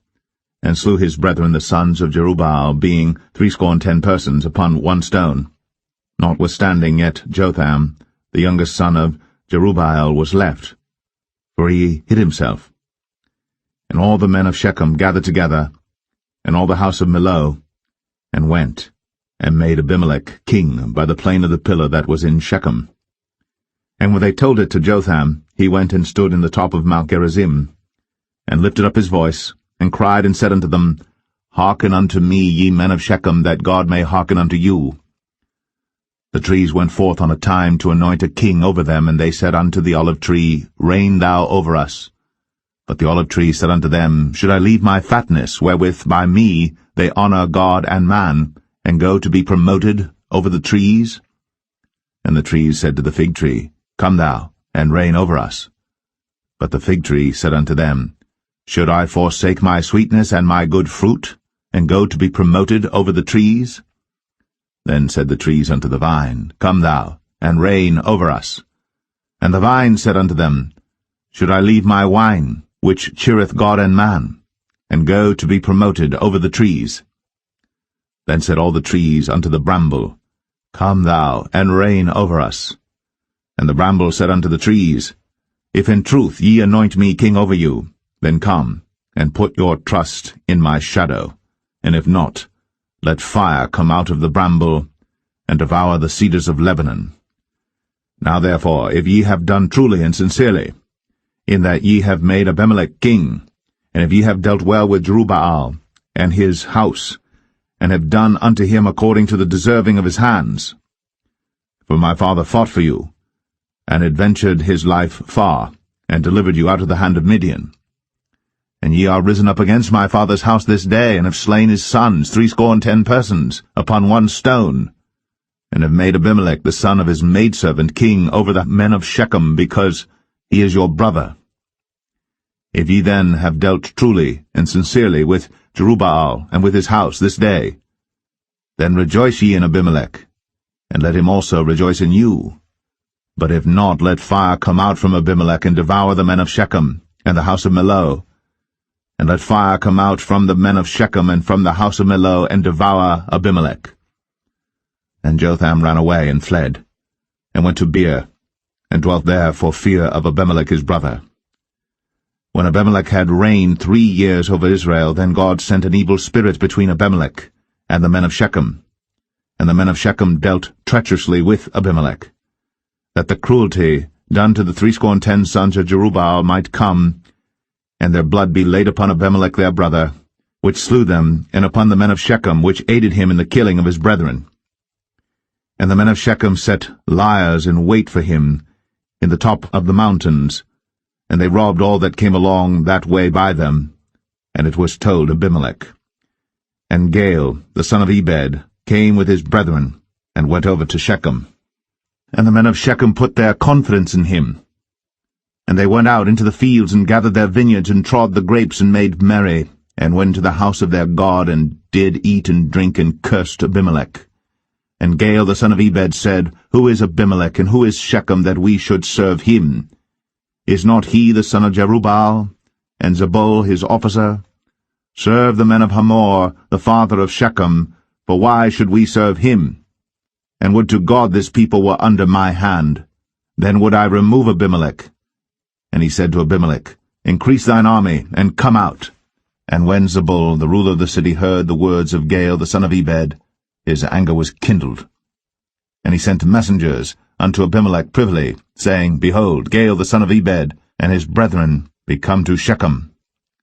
and slew his brethren the sons of Jerubbaal, being 70 persons, upon one stone. Notwithstanding yet Jotham, the youngest son of Jerubbaal, was left, for he hid himself. And all the men of Shechem gathered together, and all the house of Millo, and went, and made Abimelech king by the plain of the pillar that was in Shechem. And when they told it to Jotham, he went and stood in the top of Mount Gerizim, and lifted up his voice, and cried and said unto them, Hearken unto me, ye men of Shechem, that God may hearken unto you. The trees went forth on a time to anoint a king over them, and they said unto the olive tree, Reign thou over us. But the olive tree said unto them, Should I leave my fatness, wherewith by me they honour God and man, and go to be promoted over the trees? And the trees said to the fig tree, Come thou, and reign over us. But the fig tree said unto them, Should I forsake my sweetness and my good fruit, and go to be promoted over the trees? Then said the trees unto the vine, Come thou, and reign over us. And the vine said unto them, Should I leave my wine, which cheereth God and man, and go to be promoted over the trees? Then said all the trees unto the bramble, Come thou, and reign over us. And the bramble said unto the trees, If in truth ye anoint me king over you, then come, and put your trust in my shadow, and if not, let fire come out of the bramble, and devour the cedars of Lebanon. Now therefore, if ye have done truly and sincerely, in that ye have made Abimelech king, and if ye have dealt well with Jerubbaal and his house, and have done unto him according to the deserving of his hands, for my father fought for you, and adventured his life far, and delivered you out of the hand of Midian. And ye are risen up against my father's house this day, and have slain his sons, 70 persons, upon one stone, and have made Abimelech the son of his maidservant king over the men of Shechem, because he is your brother. If ye then have dealt truly and sincerely with Jerubbaal and with his house this day, then rejoice ye in Abimelech, and let him also rejoice in you. But if not, let fire come out from Abimelech, and devour the men of Shechem, and the house of Millo. And let fire come out from the men of Shechem, and from the house of Millo, and devour Abimelech. And Jotham ran away, and fled, and went to Beer, and dwelt there for fear of Abimelech his brother. When Abimelech had reigned 3 years over Israel, then God sent an evil spirit between Abimelech and the men of Shechem. And the men of Shechem dealt treacherously with Abimelech, that the cruelty done to the 70 sons of Jerubbaal might come, and their blood be laid upon Abimelech their brother, which slew them, and upon the men of Shechem, which aided him in the killing of his brethren. And the men of Shechem set liers in wait for him in the top of the mountains, and they robbed all that came along that way by them. And it was told Abimelech. And Gaal, the son of Ebed, came with his brethren, and went over to Shechem. And the men of Shechem put their confidence in him. And they went out into the fields, and gathered their vineyards, and trod the grapes, and made merry, and went to the house of their God, and did eat and drink, and cursed Abimelech. And Gaal the son of Ebed said, Who is Abimelech, and who is Shechem, that we should serve him? Is not he the son of Jerubbaal, and Zebul his officer? Serve the men of Hamor, the father of Shechem, for why should we serve him? And would to God this people were under my hand, then would I remove Abimelech. And he said to Abimelech, Increase thine army, and come out. And when Zebul, the ruler of the city, heard the words of Gaal the son of Ebed, his anger was kindled. And he sent messengers unto Abimelech privily, saying, Behold, Gaal the son of Ebed and his brethren be come to Shechem,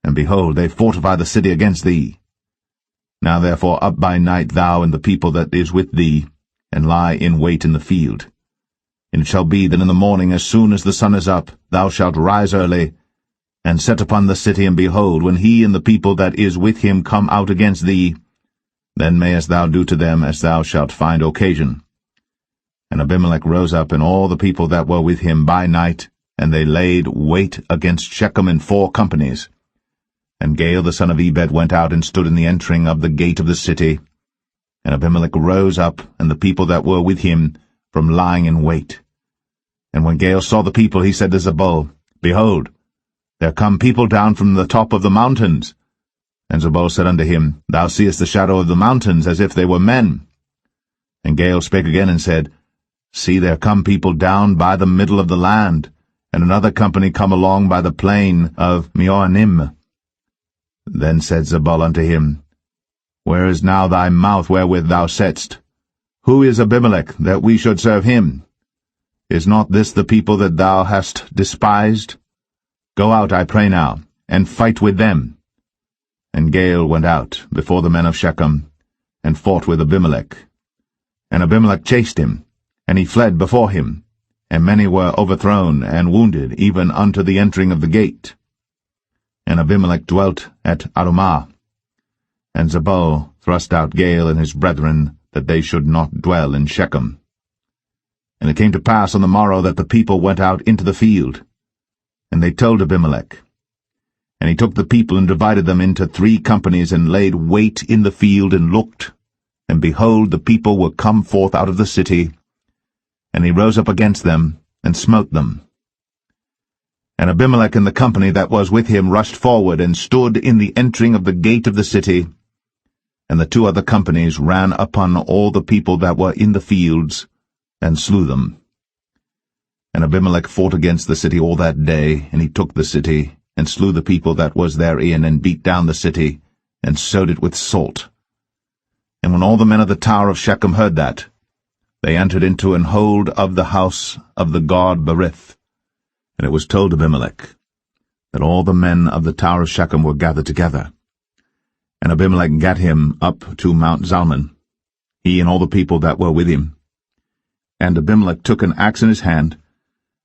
and behold, they fortify the city against thee. Now therefore up by night thou and the people that is with thee, and lie in wait in the field. And it shall be that in the morning, as soon as the sun is up, thou shalt rise early, and set upon the city, and behold, when he and the people that is with him come out against thee, then mayest thou do to them as thou shalt find occasion. And Abimelech rose up, and all the people that were with him by night, and they laid wait against Shechem in 4 companies. And Gaal the son of Ebed went out, and stood in the entering of the gate of the city. And Abimelech rose up, and the people that were with him, from lying in wait. And when Gaal saw the people, he said to Zebul, Behold, there come people down from the top of the mountains. And Zebul said unto him, Thou seest the shadow of the mountains, as if they were men. And Gaal spake again, and said, See, there come people down by the middle of the land, and another company come along by the plain of Meonim. Then said Zebul unto him, Where is now thy mouth wherewith thou saidst, Who is Abimelech, that we should serve him? Is not this the people that thou hast despised? Go out, I pray now, and fight with them. And Gaal went out before the men of Shechem, and fought with Abimelech. And Abimelech chased him, and he fled before him, and many were overthrown and wounded, even unto the entering of the gate. And Abimelech dwelt at Arumah. And Zebul thrust out Gaal and his brethren, that they should not dwell in Shechem. And it came to pass on the morrow that the people went out into the field. And they told Abimelech. And he took the people and divided them into 3 companies, and laid wait in the field, and looked. And behold, the people were come forth out of the city. And he rose up against them, and smote them. And Abimelech and the company that was with him rushed forward, and stood in the entering of the gate of the city. And the 2 other companies ran upon all the people that were in the fields, and slew them. And Abimelech fought against the city all that day, and he took the city, and slew the people that was therein, and beat down the city, and sowed it with salt. And when all the men of the tower of Shechem heard that, they entered into an hold of the house of the god Berith. And it was told Abimelech that all the men of the tower of Shechem were gathered together. And Abimelech gat him up to Mount Zalmon, he and all the people that were with him. And Abimelech took an axe in his hand,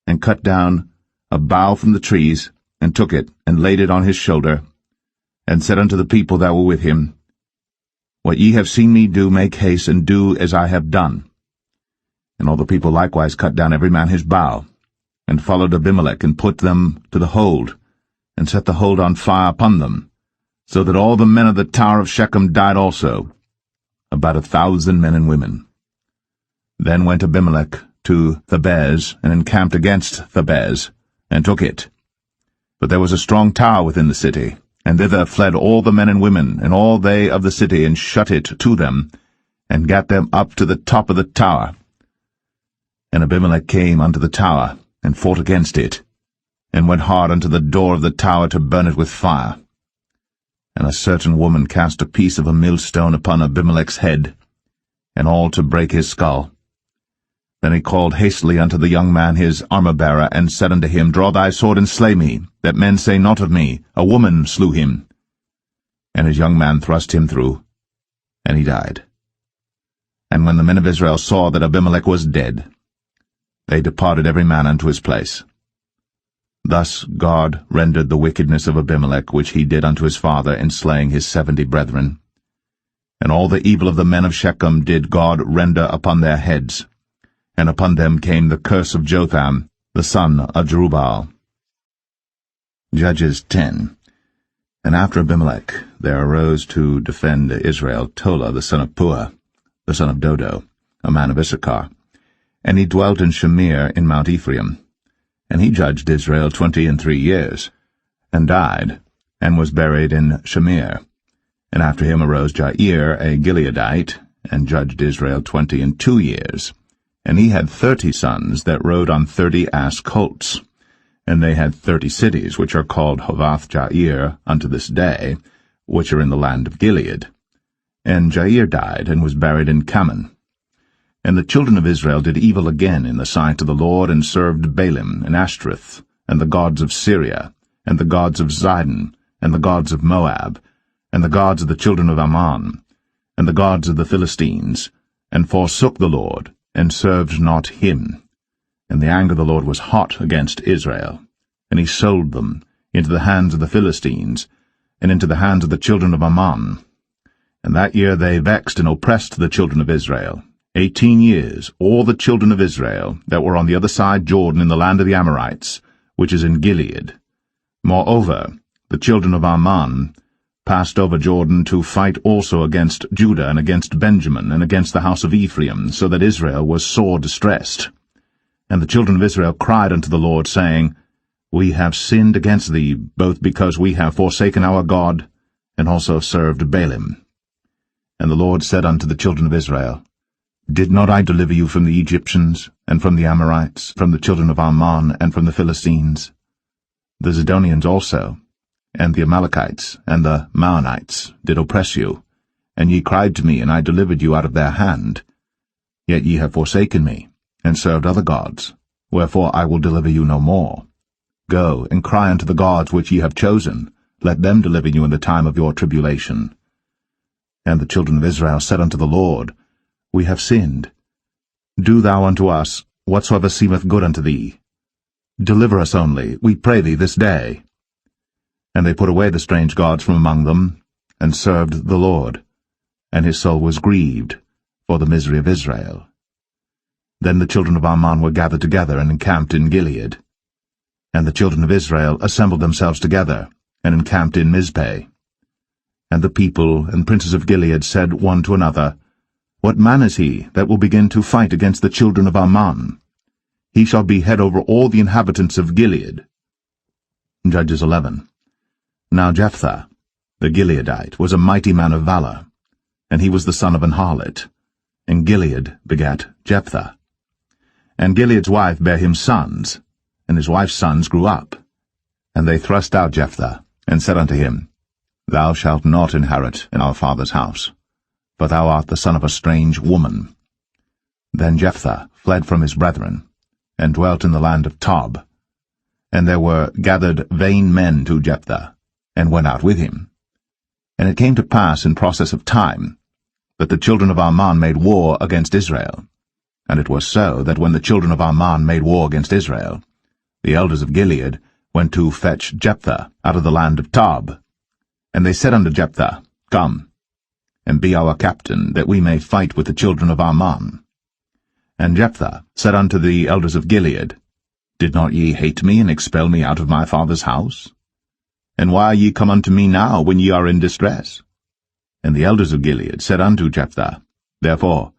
and cut down a bough from the trees, and took it, and laid it on his shoulder, and said unto the people that were with him, What ye have seen me do, make haste, and do as I have done. And all the people likewise cut down every man his bough, and followed Abimelech, and put them to the hold, and set the hold on fire upon them, so that all the men of the tower of Shechem died also, about 1,000 men and women. Then went Abimelech to Thebez, and encamped against Thebez, and took it. But there was a strong tower within the city, and thither fled all the men and women, and all they of the city, and shut it to them, and gat them up to the top of the tower. And Abimelech came unto the tower, and fought against it, and went hard unto the door of the tower to burn it with fire. And a certain woman cast a piece of a millstone upon Abimelech's head, and all to break his skull. Then he called hastily unto the young man his armor-bearer, and said unto him, Draw thy sword, and slay me, that men say not of me, A woman slew him. And his young man thrust him through, and he died. And when the men of Israel saw that Abimelech was dead, they departed every man unto his place. Thus God rendered the wickedness of Abimelech, which he did unto his father, in slaying his 70 brethren. And all the evil of the men of Shechem did God render upon their heads, and upon them came the curse of Jotham, the son of Jerubbaal. Judges 10. And after Abimelech there arose to defend Israel Tola the son of Puah, the son of Dodo, a man of Issachar. And he dwelt in Shamir in Mount Ephraim. And he judged Israel 23 years, and died, and was buried in Shamir. And after him arose Jair, a Gileadite, and judged Israel 22 years. And he had 30 sons that rode on 30 ass colts. And they had 30 cities, which are called Hovath Jair unto this day, which are in the land of Gilead. And Jair died, and was buried in Kaman. And the children of Israel did evil again in the sight of the Lord, and served Baalim, and Ashtoreth, and the gods of Syria, and the gods of Zidon, and the gods of Moab, and the gods of the children of Ammon, and the gods of the Philistines, and forsook the Lord, and served not him. And the anger of the Lord was hot against Israel, and he sold them into the hands of the Philistines, and into the hands of the children of Ammon. And that year they vexed and oppressed the children of Israel. 18 years, all the children of Israel that were on the other side Jordan in the land of the Amorites, which is in Gilead. Moreover, the children of Ammon passed over Jordan to fight also against Judah, and against Benjamin, and against the house of Ephraim, so that Israel was sore distressed. And the children of Israel cried unto the Lord, saying, We have sinned against thee, both because we have forsaken our God, and also served Baalim. And the Lord said unto the children of Israel, Did not I deliver you from the Egyptians, and from the Amorites, from the children of Ammon, and from the Philistines? The Zidonians also, and the Amalekites, and the Maonites did oppress you, and ye cried to me, and I delivered you out of their hand. Yet ye have forsaken me, and served other gods, wherefore I will deliver you no more. Go, and cry unto the gods which ye have chosen, let them deliver you in the time of your tribulation. And the children of Israel said unto the Lord, We have sinned. Do thou unto us whatsoever seemeth good unto thee. Deliver us only, we pray thee, this day. And they put away the strange gods from among them, and served the Lord, and his soul was grieved for the misery of Israel. Then the children of Ammon were gathered together, and encamped in Gilead. And the children of Israel assembled themselves together, and encamped in Mizpeh. And the people and princes of Gilead said one to another, What man is he that will begin to fight against the children of Ammon? He shall be head over all the inhabitants of Gilead. Judges 11. Now Japhtha the Gileadite was a mighty man of valor, and he was the son of an harlot. And Gilead begat Japhtha. And Gilead's wife bare him sons, and his wife's sons grew up. And they thrust out Jephthah, and said unto him, Thou shalt not inherit in our father's house, for thou art the son of a strange woman. Then Jephthah fled from his brethren, and dwelt in the land of Tob. And there were gathered vain men to Jephthah, and went out with him. And it came to pass in process of time, that the children of Ammon made war against Israel. And it was so that when the children of Ammon made war against Israel, the elders of Gilead went to fetch Jephthah out of the land of Tob. And they said unto Jephthah, Come, and be our captain, that we may fight with the children of Ammon. And Jephthah said unto the elders of Gilead, Did not ye hate me, and expel me out of my father's house? And why are ye come unto me now, when ye are in distress? And the elders of Gilead said unto Jephthah, Therefore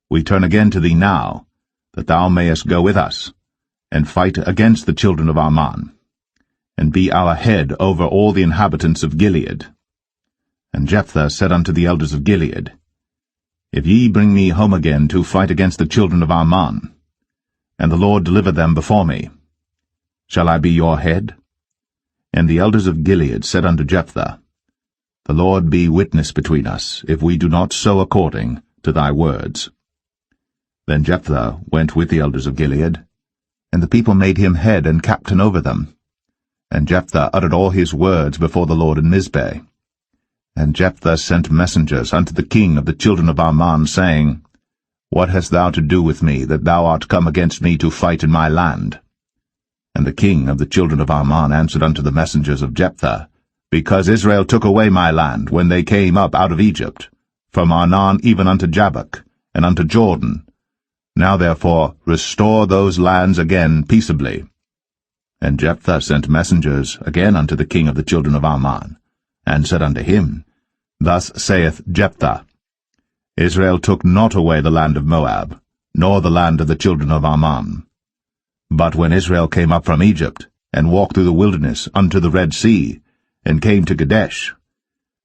we turn again to thee now, that thou mayest go with us, and fight against the children of Ammon, and be our head over all the inhabitants of Gilead. And Jephthah said unto the elders of Gilead, If ye bring me home again to fight against the children of Ammon, and the Lord deliver them before me, shall I be your head? And the elders of Gilead said unto Jephthah, The Lord be witness between us, if we do not so according to thy words. Then Jephthah went with the elders of Gilead, and the people made him head and captain over them. And Jephthah uttered all his words before the Lord in Mizpeh. And Jephthah sent messengers unto the king of the children of Ammon, saying, What hast thou to do with me, that thou art come against me to fight in my land? And the king of the children of Ammon answered unto the messengers of Jephthah, Because Israel took away my land when they came up out of Egypt, from Arnon even unto Jabbok, and unto Jordan. Now therefore restore those lands again peaceably. And Jephthah sent messengers again unto the king of the children of Ammon, and said unto him, Thus saith Jephthah, Israel took not away the land of Moab, nor the land of the children of Ammon. But when Israel came up from Egypt, and walked through the wilderness unto the Red Sea, and came to Kadesh,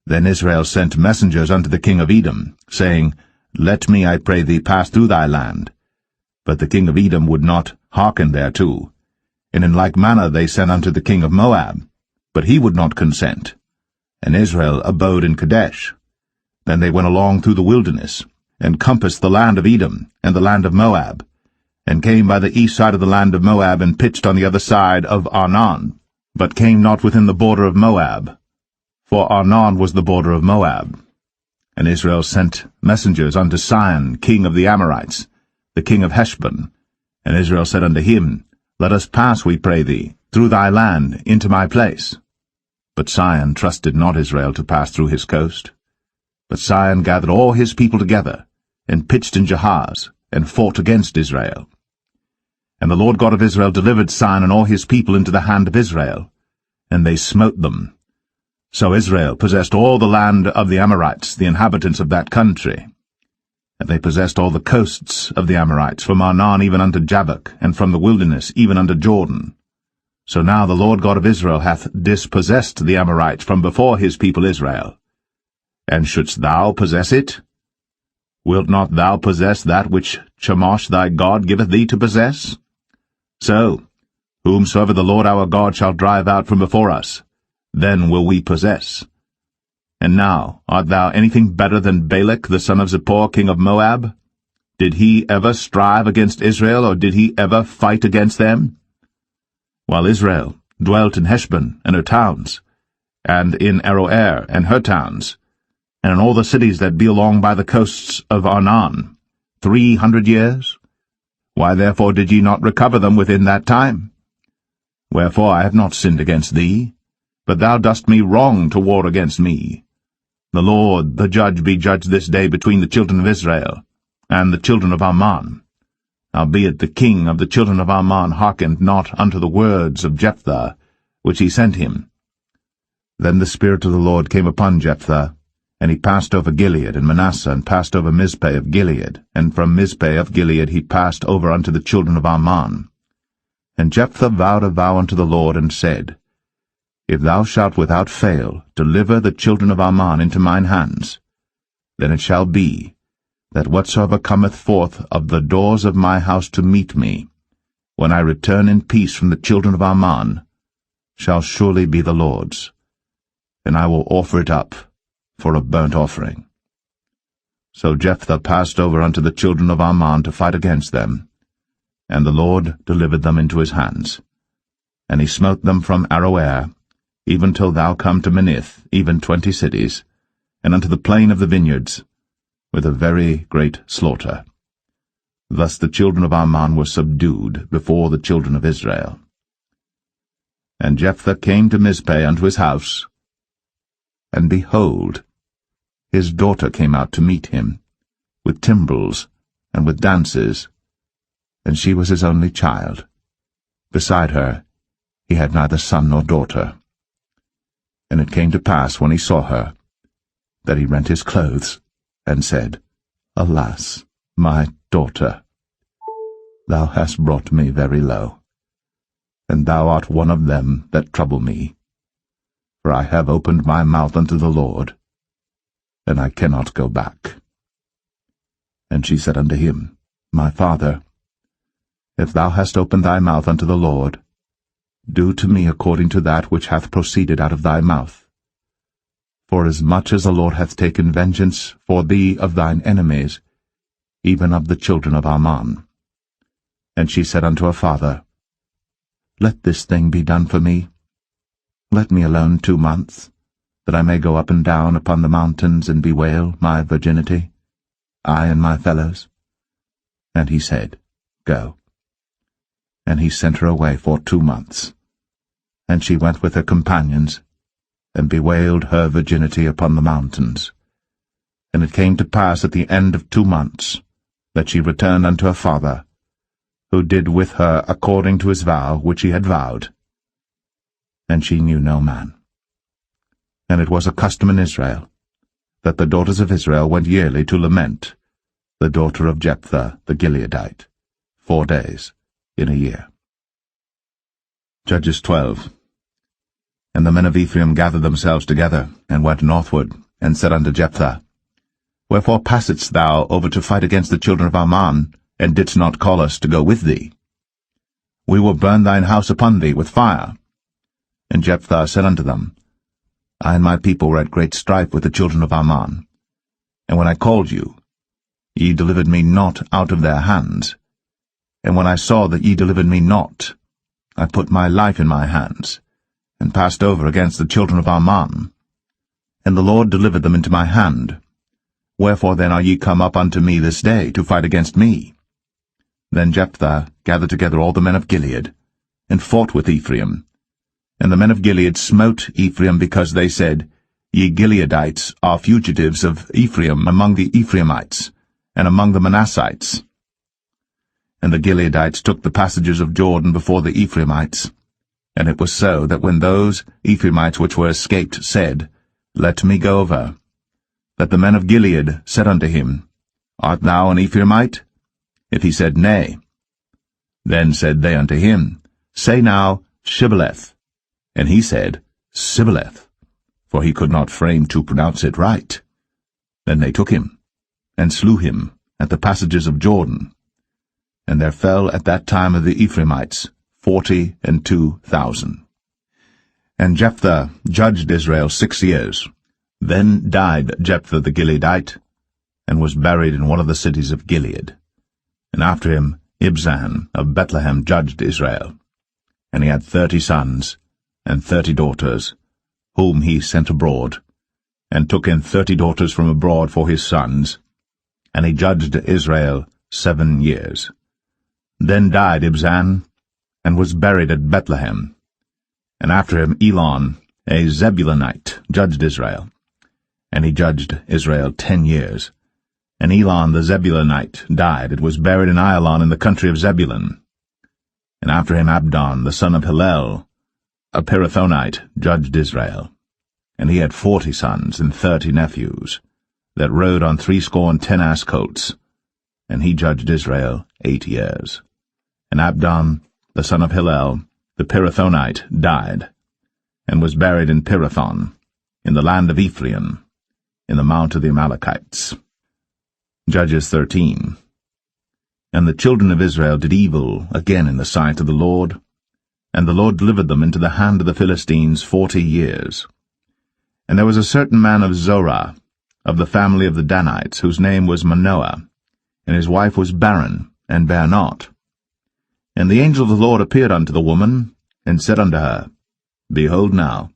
then Israel sent messengers unto the king of Edom, saying, Let me, I pray thee, pass through thy land. But the king of Edom would not hearken thereto. And in like manner they sent unto the king of Moab, but he would not consent. And Israel abode in Kadesh. Then they went along through the wilderness, and compassed the land of Edom, and the land of Moab, and came by the east side of the land of Moab, and pitched on the other side of Arnon, but came not within the border of Moab, for Arnon was the border of Moab. And Israel sent messengers unto Sihon, king of the Amorites, the king of Heshbon. And Israel said unto him, Let us pass, we pray thee, through thy land into my place. But Sihon trusted not Israel to pass through his coast. But Sihon gathered all his people together, and pitched in Jahaz, and fought against Israel. And the Lord God of Israel delivered Sihon and all his people into the hand of Israel, and they smote them. So Israel possessed all the land of the Amorites, the inhabitants of that country. And they possessed all the coasts of the Amorites, from Arnon even unto Jabbok, and from the wilderness even unto Jordan. So now the Lord God of Israel hath dispossessed the Amorites from before his people Israel. And shouldst thou possess it? Wilt not thou possess that which Chemosh thy God giveth thee to possess? So, whomsoever the Lord our God shall drive out from before us, then will we possess. And now, art thou anything better than Balak the son of Zippor, king of Moab? Did he ever strive against Israel, or did he ever fight against them? While Israel dwelt in Heshbon and her towns, and in Aroer and her towns, and in all the cities that be along by the coasts of Arnon, 300 years? Why therefore did ye not recover them within that time? Wherefore I have not sinned against thee, but thou dost me wrong to war against me. The Lord, the judge, be judged this day between the children of Israel and the children of Ammon. Howbeit the king of the children of Ammon hearkened not unto the words of Jephthah, which he sent him. Then the Spirit of the Lord came upon Jephthah, and he passed over Gilead and Manasseh, and passed over Mizpeh of Gilead, and from Mizpeh of Gilead he passed over unto the children of Ammon. And Jephthah vowed a vow unto the Lord, and said, If thou shalt without fail deliver the children of Ammon into mine hands, then it shall be, that whatsoever cometh forth of the doors of my house to meet me, when I return in peace from the children of Ammon, shall surely be the Lord's, and I will offer it up for a burnt offering. So Jephthah passed over unto the children of Ammon to fight against them, and the Lord delivered them into his hands. And he smote them from Aroer, even till thou come to Minnith, even 20 cities, and unto the plain of the vineyards, with a very great slaughter. Thus the children of Ammon were subdued before the children of Israel. And Jephthah came to Mizpeh unto his house, and behold, his daughter came out to meet him, with timbrels and with dances, and she was his only child. Beside her he had neither son nor daughter. And it came to pass, when he saw her, that he rent his clothes, and said, Alas, my daughter, thou hast brought me very low, and thou art one of them that trouble me. For I have opened my mouth unto the Lord, and I cannot go back. And she said unto him, My father, if thou hast opened thy mouth unto the Lord, do to me according to that which hath proceeded out of thy mouth. For as much as the Lord hath taken vengeance for thee of thine enemies, even of the children of Ammon. And she said unto her father, Let this thing be done for me. Let me alone 2 months, that I may go up and down upon the mountains and bewail my virginity, I and my fellows. And he said, Go. And he sent her away for 2 months. And she went with her companions, and bewailed her virginity upon the mountains. And it came to pass at the end of 2 months, that she returned unto her father, who did with her according to his vow which he had vowed. And she knew no man. And it was a custom in Israel, that the daughters of Israel went yearly to lament the daughter of Japhtha the Gileadite, 4 days in a year. Judges 12. And the men of Ephraim gathered themselves together, and went northward, and said unto Jephthah, Wherefore passedst thou over to fight against the children of Ammon, and didst not call us to go with thee? We will burn thine house upon thee with fire. And Jephthah said unto them, I and my people were at great strife with the children of Ammon. And when I called you, ye delivered me not out of their hands. And when I saw that ye delivered me not, I put my life in my hands, and passed over against the children of Ammon. And the Lord delivered them into my hand. Wherefore then are ye come up unto me this day to fight against me? Then Jephthah gathered together all the men of Gilead, and fought with Ephraim. And the men of Gilead smote Ephraim, because they said, Ye Gileadites are fugitives of Ephraim among the Ephraimites, and among the Manassites. And the Gileadites took the passages of Jordan before the Ephraimites. And it was so, that when those Ephraimites which were escaped said, Let me go over, that the men of Gilead said unto him, Art thou an Ephraimite? If he said, Nay. Then said they unto him, Say now, Shibboleth. And he said, Sibboleth, for he could not frame to pronounce it right. Then they took him, and slew him at the passages of Jordan. And there fell at that time of the Ephraimites 42,000. And Jephthah judged Israel 6 years. Then died Jephthah the Gileadite, and was buried in one of the cities of Gilead. And after him Ibzan of Bethlehem judged Israel. And he had 30 sons, and 30 daughters, whom he sent abroad, and took in 30 daughters from abroad for his sons. And he judged Israel 7 years. Then died Ibzan, and was buried at Bethlehem. And after him Elon, a Zebulunite, judged Israel. And he judged Israel 10 years. And Elon the Zebulunite died, and was buried in Ailon in the country of Zebulun. And after him Abdon, the son of Hillel, a Pirathonite, judged Israel. And he had 40 sons and 30 nephews, that rode on 70 ass colts. And he judged Israel 8 years. And Abdon, the son of Hillel, the Pirathonite, died, and was buried in Pirathon, in the land of Ephraim, in the mount of the Amalekites. Judges 13. And the children of Israel did evil again in the sight of the Lord. and the Lord delivered them into the hand of the Philistines 40 years. And there was a certain man of Zorah, of the family of the Danites, whose name was Manoah, and his wife was barren, and bare not. And the angel of the Lord appeared unto the woman, and said unto her, Behold now,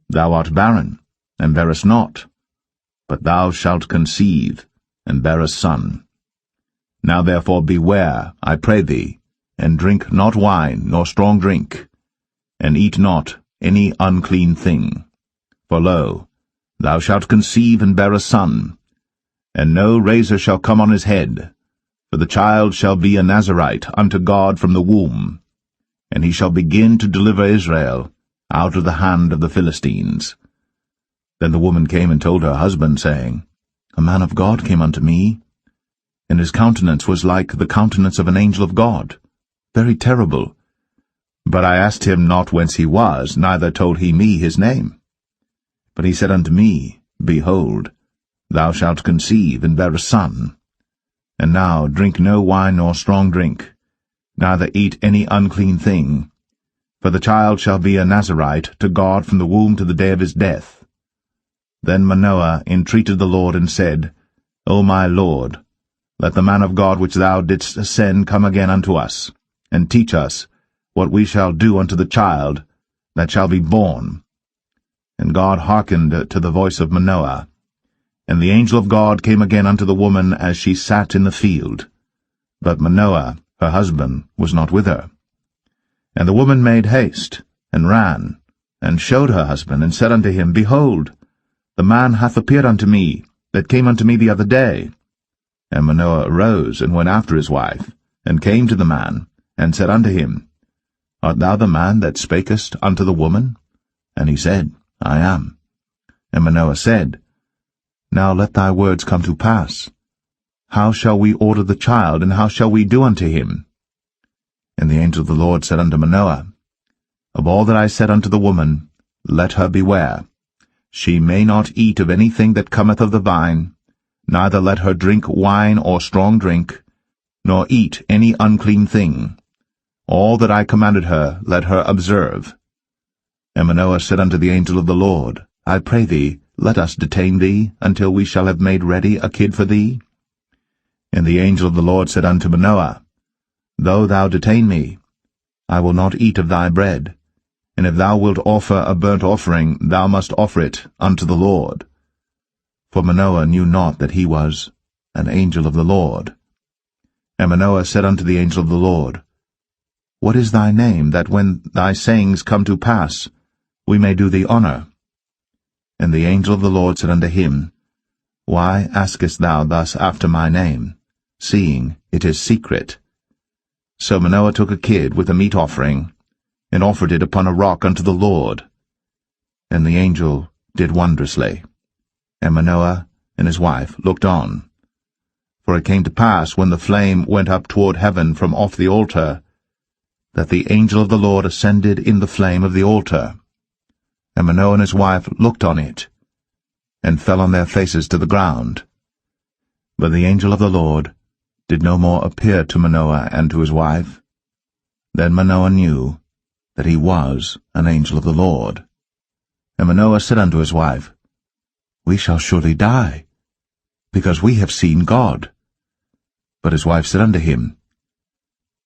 thou art barren, and bearest not, but thou shalt conceive, and bear a son. Now therefore beware, I pray thee, and drink not wine, nor strong drink, and eat not any unclean thing. For lo, thou shalt conceive and bear a son, and no razor shall come on his head, for the child shall be a Nazarite unto God from the womb, and he shall begin to deliver Israel out of the hand of the Philistines. Then the woman came and told her husband, saying, A man of God came unto me, and his countenance was like the countenance of an angel of God, very terrible. But I asked him not whence he was, neither told he me his name. But he said unto me, Behold, thou shalt conceive and bear a son. And now drink no wine nor strong drink, neither eat any unclean thing, for the child shall be a Nazarite to God from the womb to the day of his death. Then Manoah entreated the Lord, and said, O my Lord, let the man of God which thou didst send come again unto us, and teach us what we shall do unto the child that shall be born. And God hearkened to the voice of Manoah. And the angel of God came again unto the woman as she sat in the field. But Manoah, her husband, was not with her. And the woman made haste, and ran, and showed her husband, and said unto him, Behold, the man hath appeared unto me, that came unto me the other day. And Manoah arose, and went after his wife, and came to the man, and said unto him, Art thou the man that spakest unto the woman? And he said, I am. And Manoah said, Now let thy words come to pass. How shall we order the child, and how shall we do unto him? And the angel of the Lord said unto Manoah, Of all that I said unto the woman, let her beware. She may not eat of anything that cometh of the vine, neither let her drink wine or strong drink, nor eat any unclean thing. All that I commanded her, let her observe. And Manoah said unto the angel of the Lord, I pray thee, let us detain thee, until we shall have made ready a kid for thee. And the angel of the Lord said unto Manoah, Though thou detain me, I will not eat of thy bread, and if thou wilt offer a burnt offering, thou must offer it unto the Lord. For Manoah knew not that he was an angel of the Lord. And Manoah said unto the angel of the Lord, What is thy name, that when thy sayings come to pass, we may do thee honor? And the angel of the Lord said unto him, Why askest thou thus after my name, seeing it is secret? So Manoah took a kid with a meat offering, and offered it upon a rock unto the Lord. And the angel did wondrously. And Manoah and his wife looked on. For it came to pass, when the flame went up toward heaven from off the altar, that the angel of the Lord ascended in the flame of the altar. And Manoah and his wife looked on it, and fell on their faces to the ground. But the angel of the Lord did no more appear to Manoah and to his wife. Then Manoah knew that he was an angel of the Lord. And Manoah said unto his wife, We shall surely die, because we have seen God. But his wife said unto him,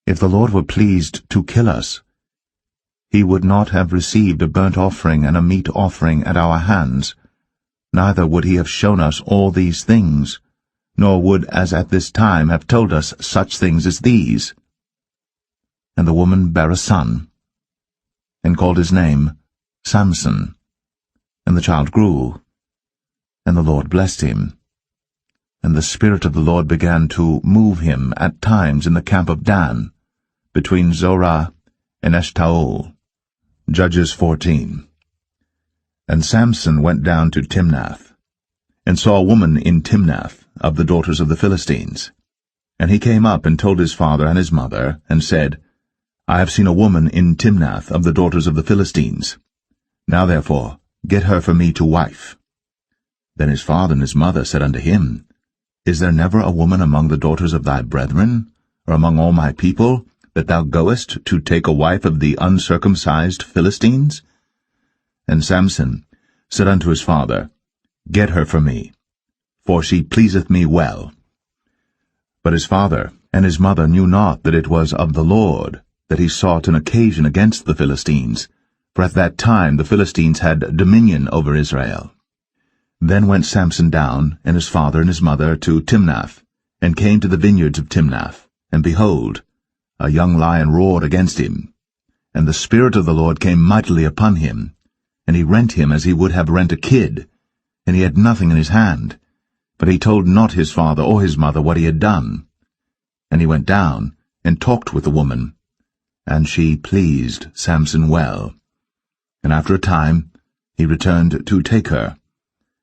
If the Lord were pleased to kill us, he would not have received a burnt offering and a meat offering at our hands, neither would he have shown us all these things, nor would as at this time have told us such things as these. And the woman bare a son, and called his name Samson. And the child grew, and the Lord blessed him. And the Spirit of the Lord began to move him at times in the camp of Dan, between Zorah and Eshtaol. Judges 14. And Samson went down to Timnath, and saw a woman in Timnath of the daughters of the Philistines. And he came up and told his father and his mother, and said, I have seen a woman in Timnath of the daughters of the Philistines. Now therefore get her for me to wife. Then his father and his mother said unto him, Is there never a woman among the daughters of thy brethren, or among all my people, that thou goest to take a wife of the uncircumcised Philistines? And Samson said unto his father, Get her for me, for she pleaseth me well. But his father and his mother knew not that it was of the Lord that he sought an occasion against the Philistines, for at that time the Philistines had dominion over Israel. Then went Samson down, and his father and his mother, to Timnath, and came to the vineyards of Timnath. And behold, a young lion roared against him. And the Spirit of the Lord came mightily upon him, and he rent him as he would have rent a kid, and he had nothing in his hand. But he told not his father or his mother what he had done. And he went down, and talked with the woman, and she pleased Samson well. And after a time he returned to take her.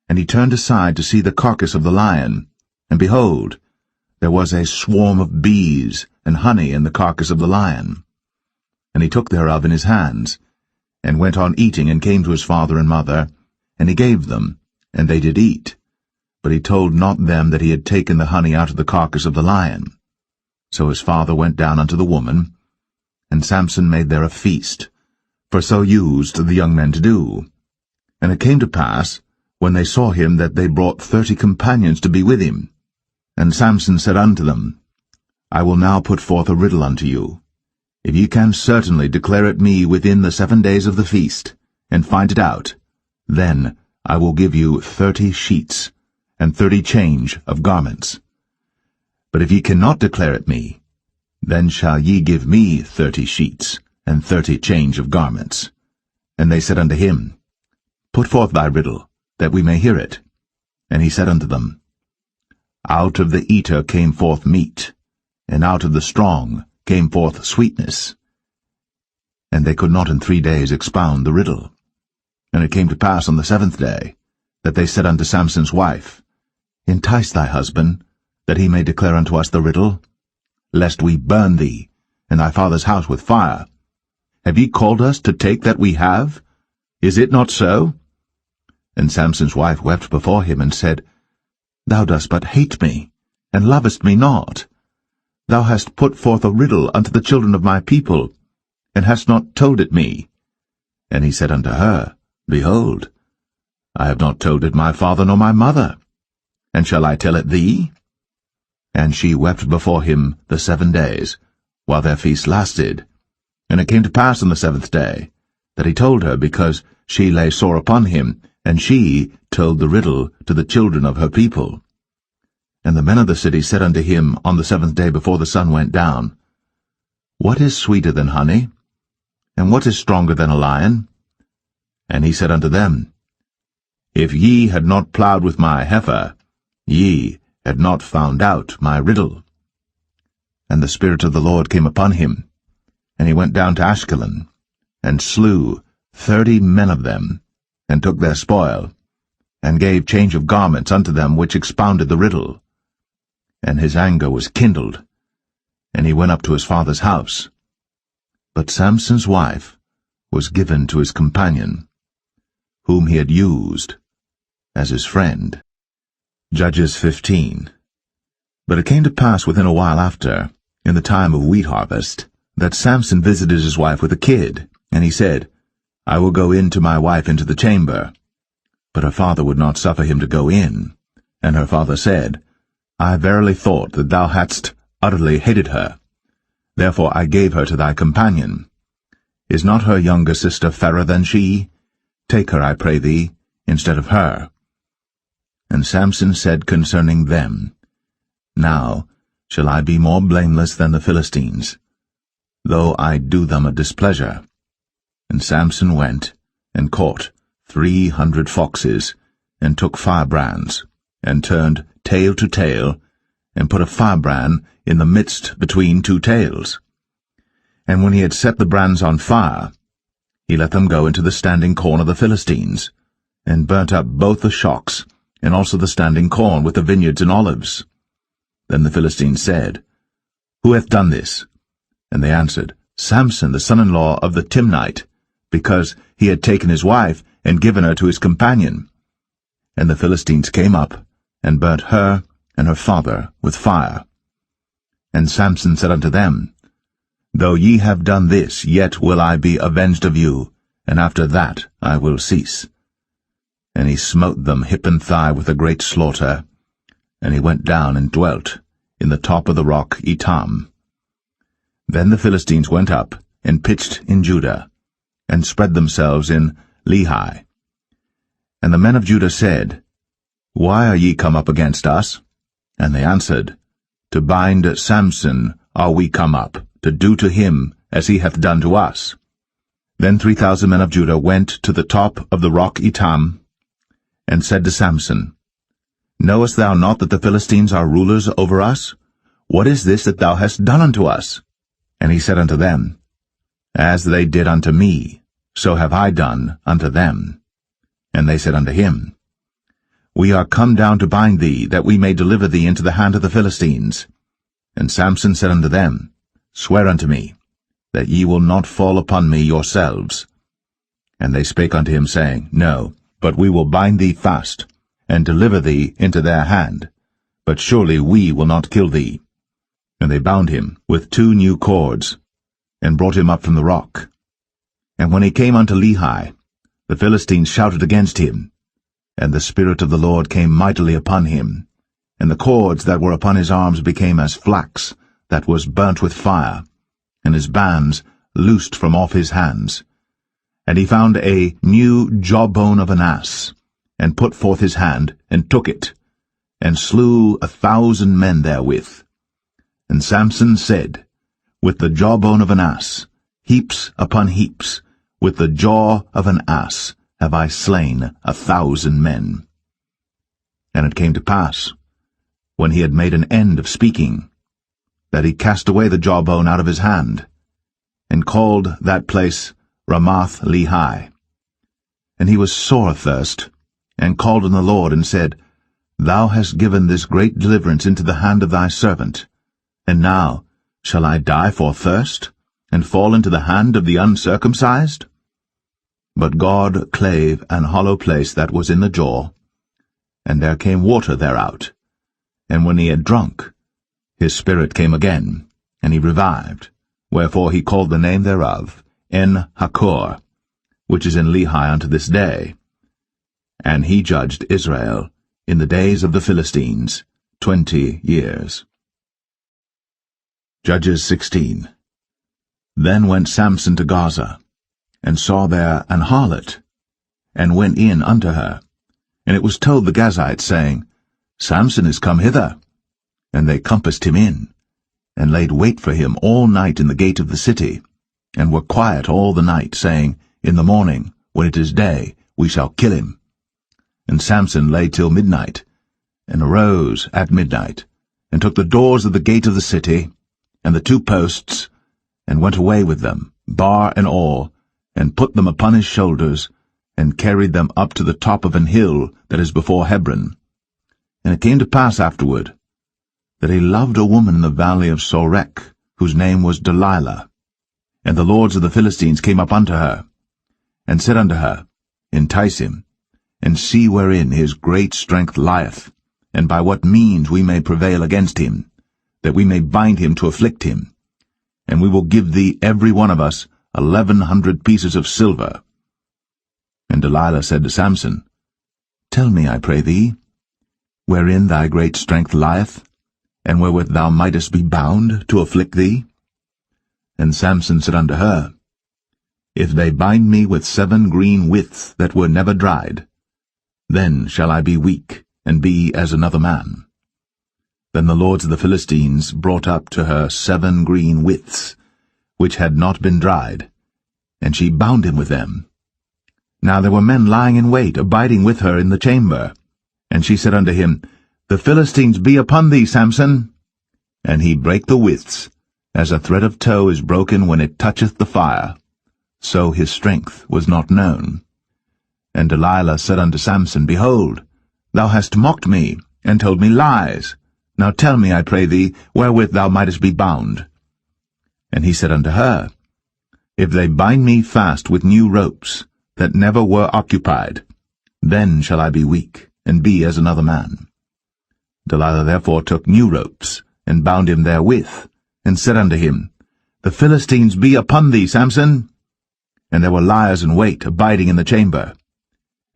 And he turned aside to see the carcass of the lion, and behold, there was a swarm of bees and honey in the carcass of the lion. And he took thereof in his hands, and went on eating, and came to his father and mother, and he gave them, and they did eat. But he told not them that he had taken the honey out of the carcass of the lion. So his father went down unto the woman, and Samson made there a feast, for so used the young men to do. And it came to pass, when they saw him, that they brought 30 companions to be with him. And Samson said unto them, I will now put forth a riddle unto you. If ye can certainly declare it me within the 7 days of the feast, and find it out, then I will give you 30 sheets, and 30 change of garments. But if ye cannot declare it me, then shall ye give me 30 sheets, and 30 change of garments. And they said unto him, Put forth thy riddle, that we may hear it. And he said unto them, Out of the eater came forth meat, and out of the strong came forth sweetness. And they could not in 3 days expound the riddle. And it came to pass on the 7th day, that they said unto Samson's wife, Entice thy husband, that he may declare unto us the riddle, lest we burn thee, and thy father's house with fire. Have ye called us to take that we have? Is it not so? And Samson's wife wept before him, and said, Thou dost but hate me, and lovest me not. Thou hast put forth a riddle unto the children of my people, and hast not told it me. And he said unto her, Behold, I have not told it my father nor my mother, and shall I tell it thee? And she wept before him the 7 days, while their feast lasted. And it came to pass on the 7th day, that he told her, because she lay sore upon him, and she told the riddle to the children of her people. And the men of the city said unto him on the 7th day before the sun went down, What is sweeter than honey? And what is stronger than a lion? And he said unto them, If ye had not plowed with my heifer, ye had not found out my riddle. And the Spirit of the Lord came upon him, and he went down to Ashkelon, and slew 30 men of them, and took their spoil, and gave change of garments unto them which expounded the riddle. And his anger was kindled, and he went up to his father's house. But Samson's wife was given to his companion, whom he had used as his friend. Judges 15. But it came to pass within a while after, in the time of wheat harvest, that Samson visited his wife with a kid, and he said, I will go in to my wife into the chamber. But her father would not suffer him to go in. And her father said, I verily thought that thou hadst utterly hated her. Therefore I gave her to thy companion. Is not her younger sister fairer than she? Take her, I pray thee, instead of her. And Samson said concerning them, Now shall I be more blameless than the Philistines, though I do them a displeasure. And Samson went, and caught 300 foxes, and took firebrands, and turned tail to tail, and put a firebrand in the midst between 2 tails. And when he had set the brands on fire, he let them go into the standing corn of the Philistines, and burnt up both the shocks, and also the standing corn with the vineyards and olives. Then the Philistines said, Who hath done this? And they answered, Samson, the son-in-law of the Timnite, because he had taken his wife and given her to his companion. And the Philistines came up, and burnt her and her father with fire. And Samson said unto them, Though ye have done this, yet will I be avenged of you, and after that I will cease. And he smote them hip and thigh with a great slaughter, and he went down and dwelt in the top of the rock Etam. Then the Philistines went up and pitched in Judah, and spread themselves in Lehi. And the men of Judah said, Why are ye come up against us? And they answered, To bind Samson are we come up, to do to him as he hath done to us. Then 3,000 men of Judah went to the top of the rock Etam, and said to Samson, Knowest thou not that the Philistines are rulers over us? What is this that thou hast done unto us? And he said unto them, As they did unto me, so have I done unto them. And they said unto him, We are come down to bind thee, that we may deliver thee into the hand of the Philistines. And Samson said unto them, Swear unto me, that ye will not fall upon me yourselves. And they spake unto him, saying, No, but we will bind thee fast, and deliver thee into their hand. But surely we will not kill thee. And they bound him with 2 new cords, and brought him up from the rock. And when he came unto Lehi, the Philistines shouted against him, and the Spirit of the Lord came mightily upon him, and the cords that were upon his arms became as flax that was burnt with fire, and his bands loosed from off his hands. And he found a new jawbone of an ass, and put forth his hand, and took it, and slew 1,000 men therewith. And Samson said, With the jawbone of an ass, heaps upon heaps, with the jaw of an ass have I slain 1,000 men. And it came to pass, when he had made an end of speaking, that he cast away the jawbone out of his hand, and called that place Ramath-Lehi. And he was sore athirst, and called on the Lord, and said, Thou hast given this great deliverance into the hand of thy servant, and now shall I die for thirst, and fall into the hand of the uncircumcised? But God clave an hollow place that was in the jaw, and there came water thereout. And when he had drunk, his spirit came again, and he revived, wherefore he called the name thereof En-Hakkore, which is in Lehi unto this day. And he judged Israel in the days of the Philistines 20 years. Judges 16. Then went Samson to Gaza, and saw there an harlot, and went in unto her. And it was told the Gazites, saying, Samson is come hither. And they compassed him in, and laid wait for him all night in the gate of the city, and were quiet all the night, saying, In the morning, when it is day, we shall kill him. And Samson lay till midnight, and arose at midnight, and took the doors of the gate of the city, and the 2 posts, and went away with them, bar and all, and put them upon his shoulders, and carried them up to the top of an hill that is before Hebron. And it came to pass afterward, that he loved a woman in the valley of Sorek, whose name was Delilah. And the lords of the Philistines came up unto her, and said unto her, Entice him, and see wherein his great strength lieth, and by what means we may prevail against him, that we may bind him to afflict him. And we will give thee every one of us 1,100 pieces of silver. And Delilah said to Samson, Tell me, I pray thee, wherein thy great strength lieth, and wherewith thou mightest be bound to afflict thee? And Samson said unto her, If they bind me with 7 green withs that were never dried, then shall I be weak, and be as another man. Then the lords of the Philistines brought up to her 7 green withs, which had not been dried, and she bound him with them. Now there were men lying in wait, abiding with her in the chamber. And she said unto him, The Philistines be upon thee, Samson. And he brake the withs, as a thread of tow is broken when it toucheth the fire. So his strength was not known. And Delilah said unto Samson, Behold, thou hast mocked me, and told me lies. Now tell me, I pray thee, wherewith thou mightest be bound. And he said unto her, If they bind me fast with new ropes, that never were occupied, then shall I be weak, and be as another man. Delilah therefore took new ropes, and bound him therewith, and said unto him, The Philistines be upon thee, Samson. And there were liers in wait, abiding in the chamber.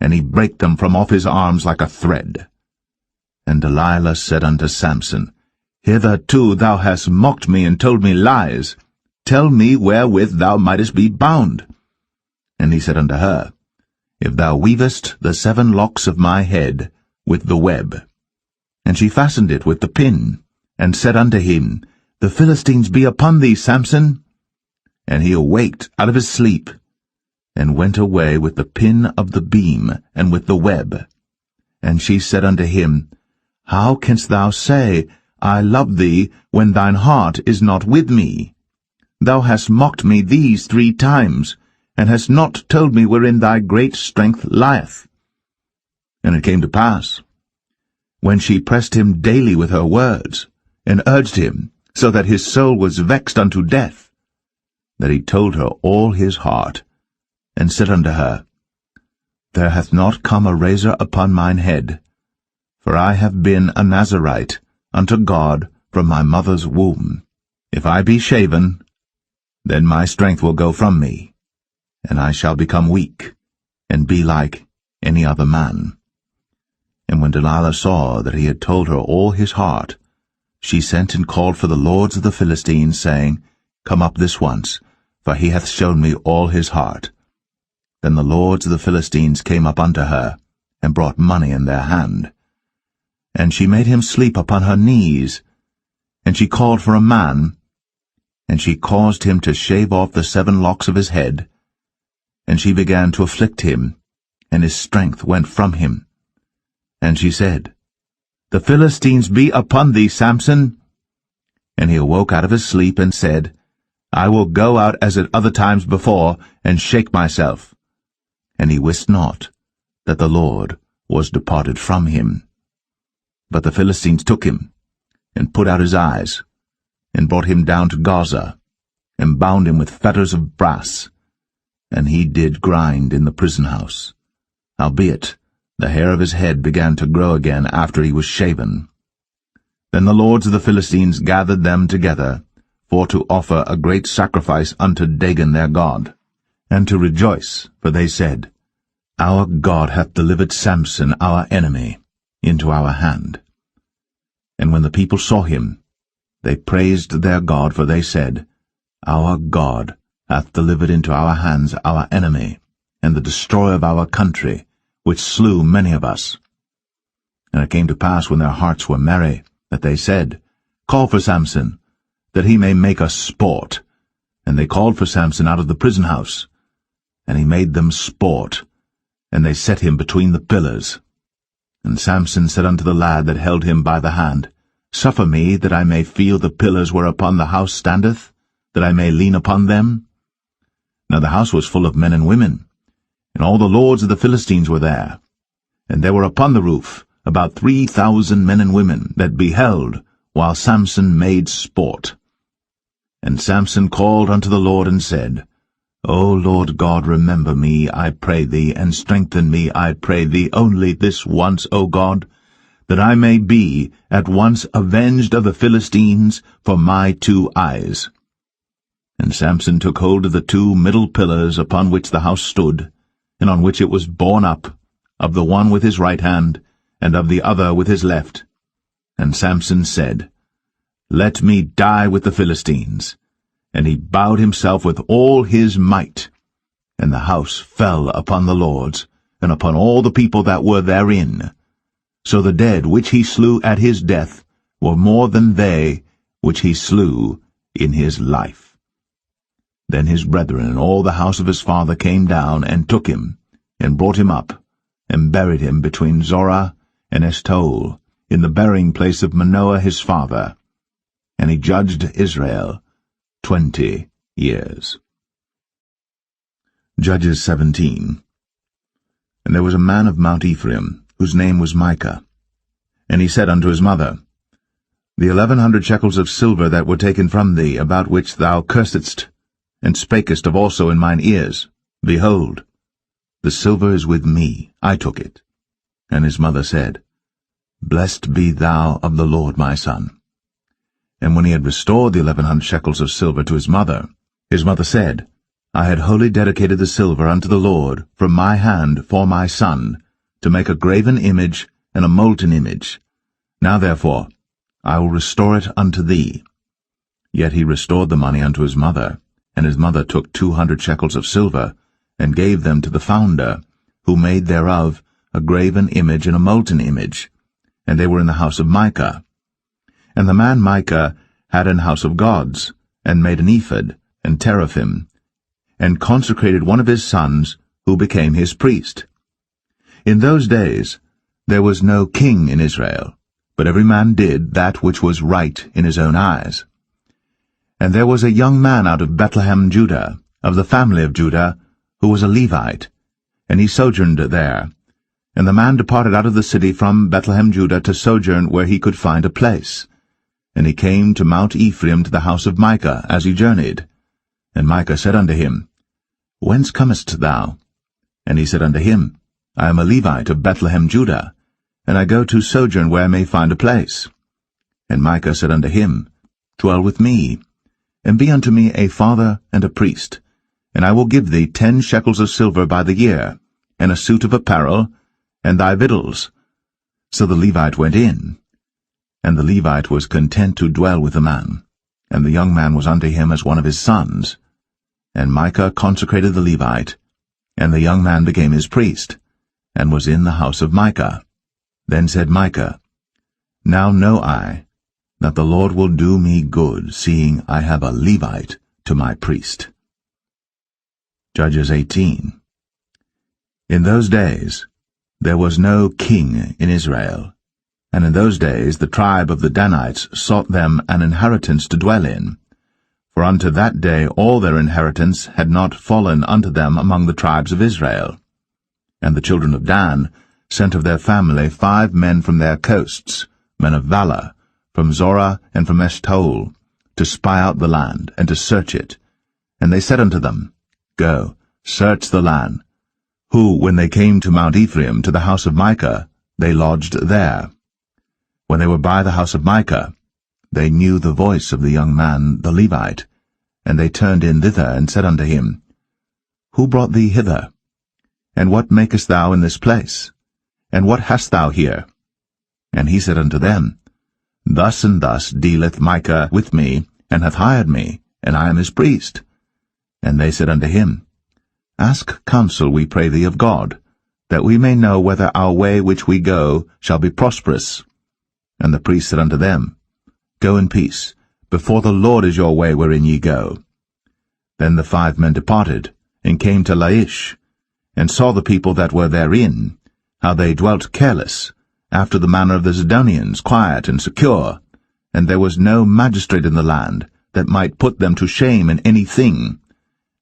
And he brake them from off his arms like a thread. And Delilah said unto Samson, Hitherto thou hast mocked me and told me lies. Tell me wherewith thou mightest be bound. And he said unto her, If thou weavest the 7 locks of my head with the web. And she fastened it with the pin, and said unto him, The Philistines be upon thee, Samson. And he awaked out of his sleep, and went away with the pin of the beam, and with the web. And she said unto him, How canst thou say, I love thee, when thine heart is not with me? Thou hast mocked me these 3 times, and hast not told me wherein thy great strength lieth. And it came to pass, when she pressed him daily with her words, and urged him, so that his soul was vexed unto death, that he told her all his heart, and said unto her, There hath not come a razor upon mine head, for I have been a Nazarite unto God from my mother's womb. If I be shaven, then my strength will go from me, and I shall become weak, and be like any other man. And when Delilah saw that he had told her all his heart, she sent and called for the lords of the Philistines, saying, Come up this once, for he hath shown me all his heart. Then the lords of the Philistines came up unto her, and brought money in their hand. And she made him sleep upon her knees, and she called for a man, and she caused him to shave off the 7 locks of his head, and she began to afflict him, and his strength went from him. And she said, The Philistines be upon thee, Samson. And he awoke out of his sleep, and said, I will go out as at other times before, and shake myself. And he wist not that the Lord was departed from him. But the Philistines took him, and put out his eyes, and brought him down to Gaza, and bound him with fetters of brass, and he did grind in the prison house. Howbeit, the hair of his head began to grow again after he was shaven. Then the lords of the Philistines gathered them together, for to offer a great sacrifice unto Dagon their god, and to rejoice, for they said, Our God hath delivered Samson our enemy into our hand. And when the people saw him, they praised their God, for they said, Our God hath delivered into our hands our enemy, and the destroyer of our country, which slew many of us. And it came to pass, when their hearts were merry, that they said, Call for Samson, that he may make us sport. And they called for Samson out of the prison house, and he made them sport, and they set him between the pillars. And Samson said unto the lad that held him by the hand, Suffer me, that I may feel the pillars whereupon the house standeth, that I may lean upon them. Now the house was full of men and women, and all the lords of the Philistines were there. And there were upon the roof about 3,000 men and women that beheld while Samson made sport. And Samson called unto the Lord, and said, O Lord God, remember me, I pray thee, and strengthen me, I pray thee, only this once, O God, that I may be at once avenged of the Philistines for my 2 eyes. And Samson took hold of the 2 middle pillars upon which the house stood, and on which it was borne up, of the one with his right hand, and of the other with his left. And Samson said, Let me die with the Philistines. And he bowed himself with all his might. And the house fell upon the lords, and upon all the people that were therein. So the dead which he slew at his death were more than they which he slew in his life. Then his brethren and all the house of his father came down, and took him, and brought him up, and buried him between Zorah and Eshtaol, in the burying place of Manoah his father. And he judged Israel 20 years. Judges 17. And there was a man of Mount Ephraim, whose name was Micah. And he said unto his mother, The 1,100 shekels of silver that were taken from thee, about which thou cursedst, and spakest of also in mine ears, behold, the silver is with me, I took it. And his mother said, Blessed be thou of the Lord, my son. And when he had restored the 1100 shekels of silver to his mother said, I had wholly dedicated the silver unto the Lord from my hand for my son, to make a graven image and a molten image. Now therefore I will restore it unto thee. Yet he restored the money unto his mother, and his mother took 200 shekels of silver, and gave them to the founder, who made thereof a graven image and a molten image, and they were in the house of Micah. And the man Micah had an house of gods, and made an ephod, and teraphim, and consecrated one of his sons, who became his priest. In those days there was no king in Israel, but every man did that which was right in his own eyes. And there was a young man out of Bethlehem, Judah, of the family of Judah, who was a Levite, and he sojourned there. And the man departed out of the city from Bethlehem, Judah, to sojourn where he could find a place. And he came to Mount Ephraim to the house of Micah as he journeyed. And Micah said unto him, Whence comest thou? And he said unto him, I am a Levite of Bethlehem, Judah, and I go to sojourn where I may find a place. And Micah said unto him, Dwell with me, and be unto me a father and a priest, and I will give thee 10 shekels of silver by the year, and a suit of apparel, and thy victuals. So the Levite went in. And the Levite was content to dwell with the man, and the young man was unto him as one of his sons. And Micah consecrated the Levite, and the young man became his priest, and was in the house of Micah. Then said Micah, Now know I that the Lord will do me good, seeing I have a Levite to my priest. Judges 18. In those days there was no king in Israel, and in those days the tribe of the Danites sought them an inheritance to dwell in. For unto that day all their inheritance had not fallen unto them among the tribes of Israel. And the children of Dan sent of their family 5 men from their coasts, men of valor, from Zorah and from Eshtaol, to spy out the land, and to search it. And they said unto them, Go, search the land. Who, when they came to Mount Ephraim, to the house of Micah, they lodged there. When they were by the house of Micah, they knew the voice of the young man, the Levite, and they turned in thither, and said unto him, Who brought thee hither? And what makest thou in this place? And what hast thou here? And he said unto them, Thus and thus dealeth Micah with me, and hath hired me, and I am his priest. And they said unto him, Ask counsel, we pray thee, of God, that we may know whether our way which we go shall be prosperous. And the priest said unto them, Go in peace, before the Lord is your way wherein ye go. Then the 5 men departed, and came to Laish, and saw the people that were therein, how they dwelt careless, after the manner of the Zidonians, quiet and secure, and there was no magistrate in the land that might put them to shame in any thing,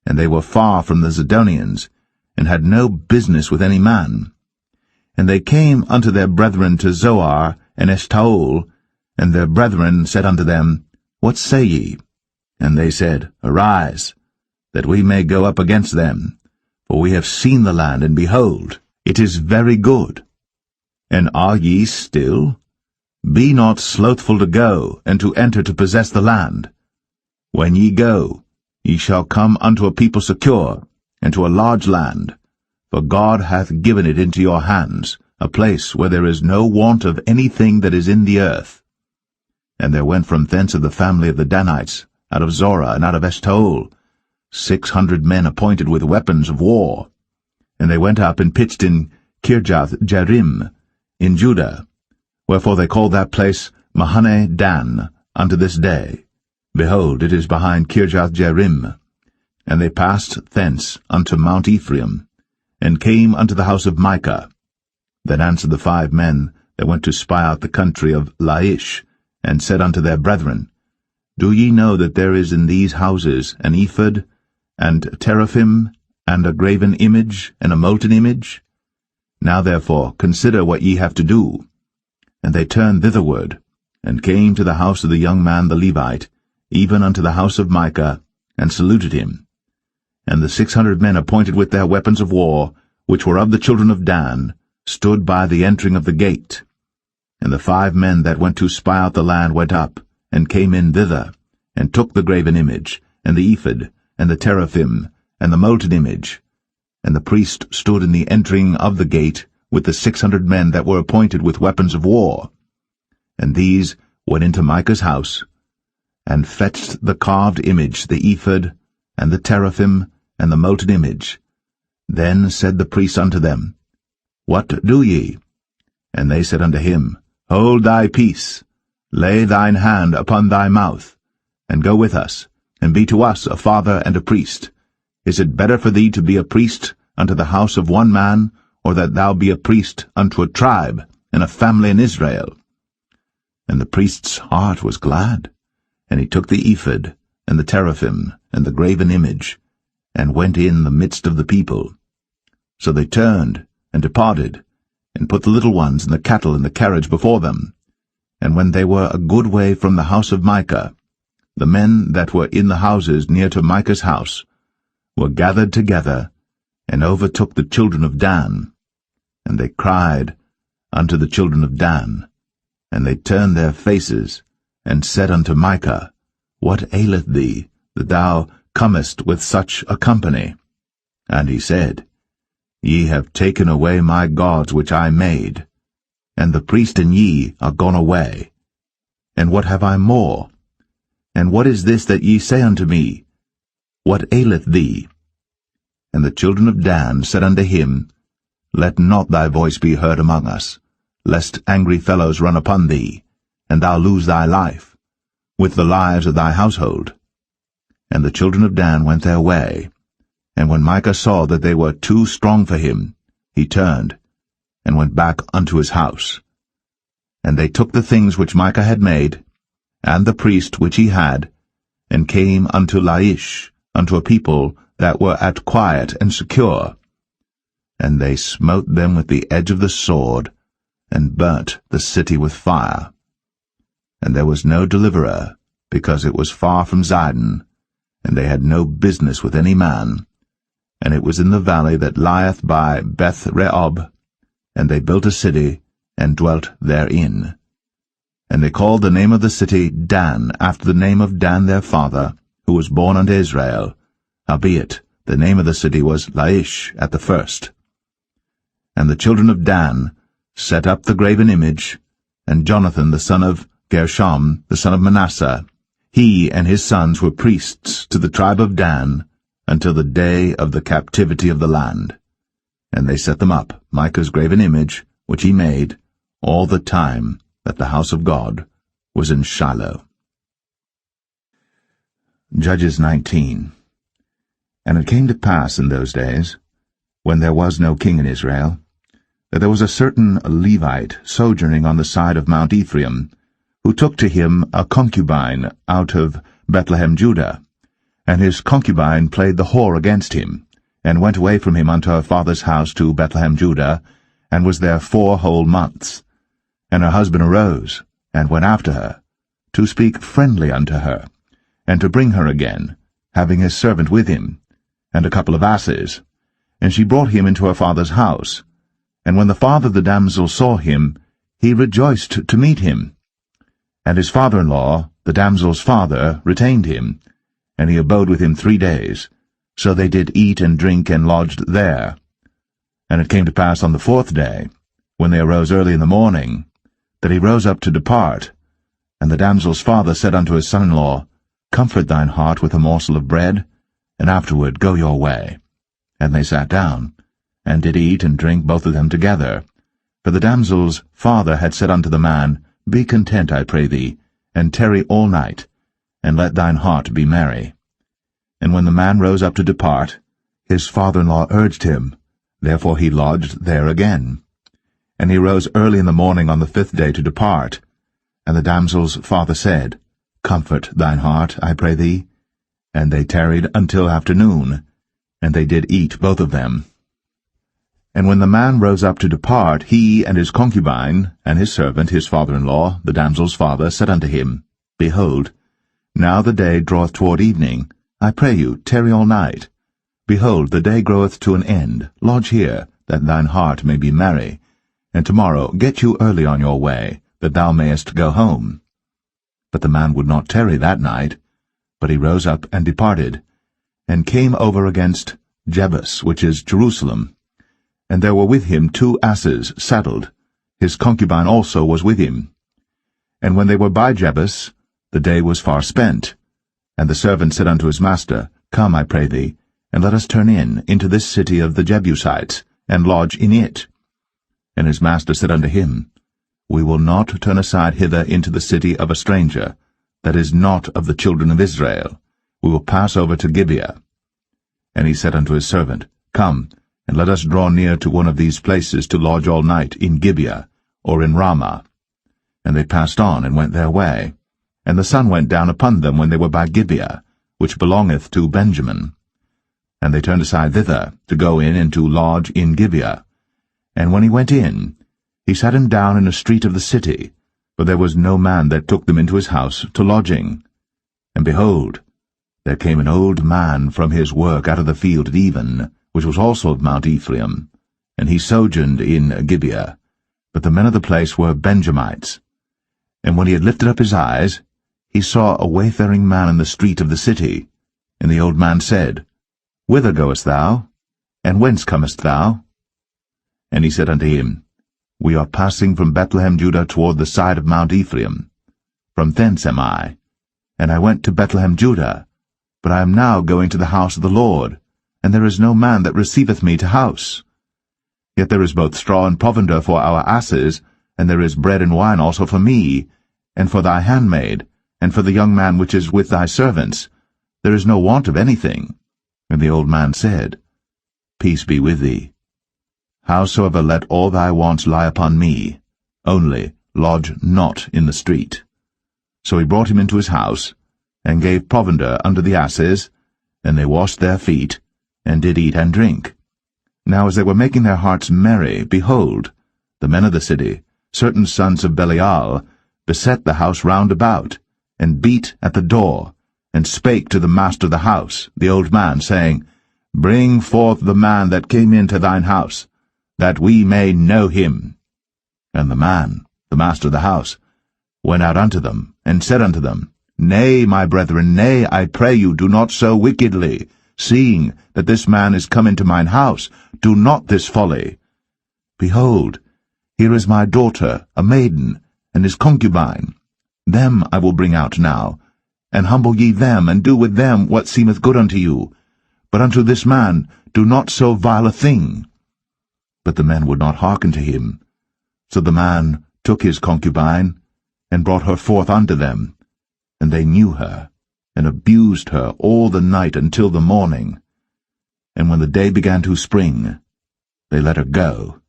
and they were far from the Zidonians, and had no business with any man. And they came unto their brethren to Zoar and Eshtaol, and their brethren said unto them, What say ye? And they said, Arise, that we may go up against them, for we have seen the land, and behold, it is very good. And are ye still? Be not slothful to go, and to enter to possess the land. When ye go, ye shall come unto a people secure, and to a large land, for God hath given it into your hands, a place where there is no want of anything that is in the earth. And there went from thence of the family of the Danites, out of Zorah and out of Eshtaol, 600 men appointed with weapons of war. And they went up and pitched in Kirjath-jearim, in Judah, wherefore they call that place Mahane Dan unto this day. Behold, it is behind Kirjath-jearim. And they passed thence unto Mount Ephraim, and came unto the house of Micah. Then answered the 5 men that went to spy out the country of Laish, and said unto their brethren, Do ye know that there is in these houses an ephod, and teraphim, and a graven image, and a molten image? Now therefore consider what ye have to do. And they turned thitherward, and came to the house of the young man the Levite, even unto the house of Micah, and saluted him. And the 600 men appointed with their weapons of war, which were of the children of Dan, stood by the entering of the gate. And the 5 men that went to spy out the land went up, and came in thither, and took the graven image, and the ephod, and the teraphim, and the molten image. And the priest stood in the entering of the gate with the 600 men that were appointed with weapons of war. And these went into Micah's house, and fetched the carved image, the ephod, and the teraphim, and the molten image. Then said the priest unto them, What do ye? And they said unto him, Hold thy peace, lay thine hand upon thy mouth, and go with us, and be to us a father and a priest. Is it better for thee to be a priest unto the house of one man, or that thou be a priest unto a tribe and a family in Israel? And the priest's heart was glad, and he took the ephod, and the teraphim, and the graven image, and went in the midst of the people. So they turned, and departed, and put the little ones and the cattle in the carriage before them. And when they were a good way from the house of Micah, the men that were in the houses near to Micah's house were gathered together, and overtook the children of Dan. And they cried unto the children of Dan, and they turned their faces, and said unto Micah, What aileth thee, that thou comest with such a company? And he said, Ye have taken away my gods which I made, and the priest and ye are gone away. And what have I more? And what is this that ye say unto me? What aileth thee? And the children of Dan said unto him, Let not thy voice be heard among us, lest angry fellows run upon thee, and thou lose thy life, with the lives of thy household. And the children of Dan went their way. And when Micah saw that they were too strong for him, he turned, and went back unto his house. And they took the things which Micah had made, and the priest which he had, and came unto Laish, unto a people that were at quiet and secure. And they smote them with the edge of the sword, and burnt the city with fire. And there was no deliverer, because it was far from Zidon, and they had no business with any man. And it was in the valley that lieth by Beth-rehob, and they built a city, and dwelt therein. And they called the name of the city Dan, after the name of Dan their father, who was born unto Israel. Howbeit, the name of the city was Laish at the first. And the children of Dan set up the graven image, and Jonathan the son of Gershom, the son of Manasseh, he and his sons were priests to the tribe of Dan, until the day of the captivity of the land. And they set them up, Micah's graven image, which he made, all the time that the house of God was in Shiloh. Judges 19. And it came to pass in those days, when there was no king in Israel, that there was a certain Levite sojourning on the side of Mount Ephraim, who took to him a concubine out of Bethlehem, Judah. And his concubine played the whore against him, and went away from him unto her father's house to Bethlehem, Judah, and was there 4 whole months. And her husband arose, and went after her, to speak friendly unto her, and to bring her again, having his servant with him, and a couple of asses. And she brought him into her father's house. And when the father of the damsel saw him, he rejoiced to meet him. And his father-in-law, the damsel's father, retained him, and he abode with him 3 days. So they did eat and drink and lodged there. And it came to pass on the 4th day, when they arose early in the morning, that he rose up to depart. And the damsel's father said unto his son-in-law, Comfort thine heart with a morsel of bread, and afterward go your way. And they sat down, and did eat and drink both of them together. For the damsel's father had said unto the man, Be content, I pray thee, and tarry all night, and let thine heart be merry. And when the man rose up to depart, his father-in-law urged him, therefore he lodged there again. And he rose early in the morning on the 5th day to depart. And the damsel's father said, Comfort thine heart, I pray thee. And they tarried until afternoon, and they did eat both of them. And when the man rose up to depart, he and his concubine, and his servant, his father-in-law, the damsel's father, said unto him, Behold, now the day draweth toward evening. I pray you, tarry all night. Behold, the day groweth to an end. Lodge here, that thine heart may be merry. And tomorrow get you early on your way, that thou mayest go home. But the man would not tarry that night, but he rose up and departed, and came over against Jebus, which is Jerusalem. And there were with him 2 asses saddled. His concubine also was with him. And when they were by Jebus, the day was far spent. And the servant said unto his master, Come, I pray thee, and let us turn into this city of the Jebusites, and lodge in it. And his master said unto him, We will not turn aside hither into the city of a stranger, that is not of the children of Israel. We will pass over to Gibeah. And he said unto his servant, Come, and let us draw near to one of these places to lodge all night in Gibeah, or in Ramah. And they passed on, and went their way. And the sun went down upon them when they were by Gibeah, which belongeth to Benjamin. And they turned aside thither, to go in and to lodge in Gibeah. And when he went in, he sat him down in a street of the city, for there was no man that took them into his house to lodging. And behold, there came an old man from his work out of the field at even, which was also of Mount Ephraim, and he sojourned in Gibeah. But the men of the place were Benjamites. And when he had lifted up his eyes, he saw a wayfaring man in the street of the city. And the old man said, Whither goest thou? And whence comest thou? And he said unto him, We are passing from Bethlehem Judah toward the side of Mount Ephraim. From thence am I. And I went to Bethlehem Judah, but I am now going to the house of the Lord, and there is no man that receiveth me to house. Yet there is both straw and provender for our asses, and there is bread and wine also for me, and for thy handmaid, and for the young man which is with thy servants. There is no want of anything. And the old man said, Peace be with thee. Howsoever let all thy wants lie upon me, only lodge not in the street. So he brought him into his house, and gave provender unto the asses, and they washed their feet, and did eat and drink. Now as they were making their hearts merry, behold, the men of the city, certain sons of Belial, beset the house round about, and beat at the door, and spake to the master of the house, the old man, saying, Bring forth the man that came into thine house, that we may know him. And the man, the master of the house, went out unto them, and said unto them, Nay, my brethren, nay, I pray you, do not so wickedly, seeing that this man is come into mine house. Do not this folly. Behold, here is my daughter, a maiden, and his concubine. Them I will bring out now, and humble ye them, and do with them what seemeth good unto you. But unto this man do not so vile a thing. But the men would not hearken to him. So the man took his concubine, and brought her forth unto them. And they knew her, and abused her all the night until the morning. And when the day began to spring, they let her go.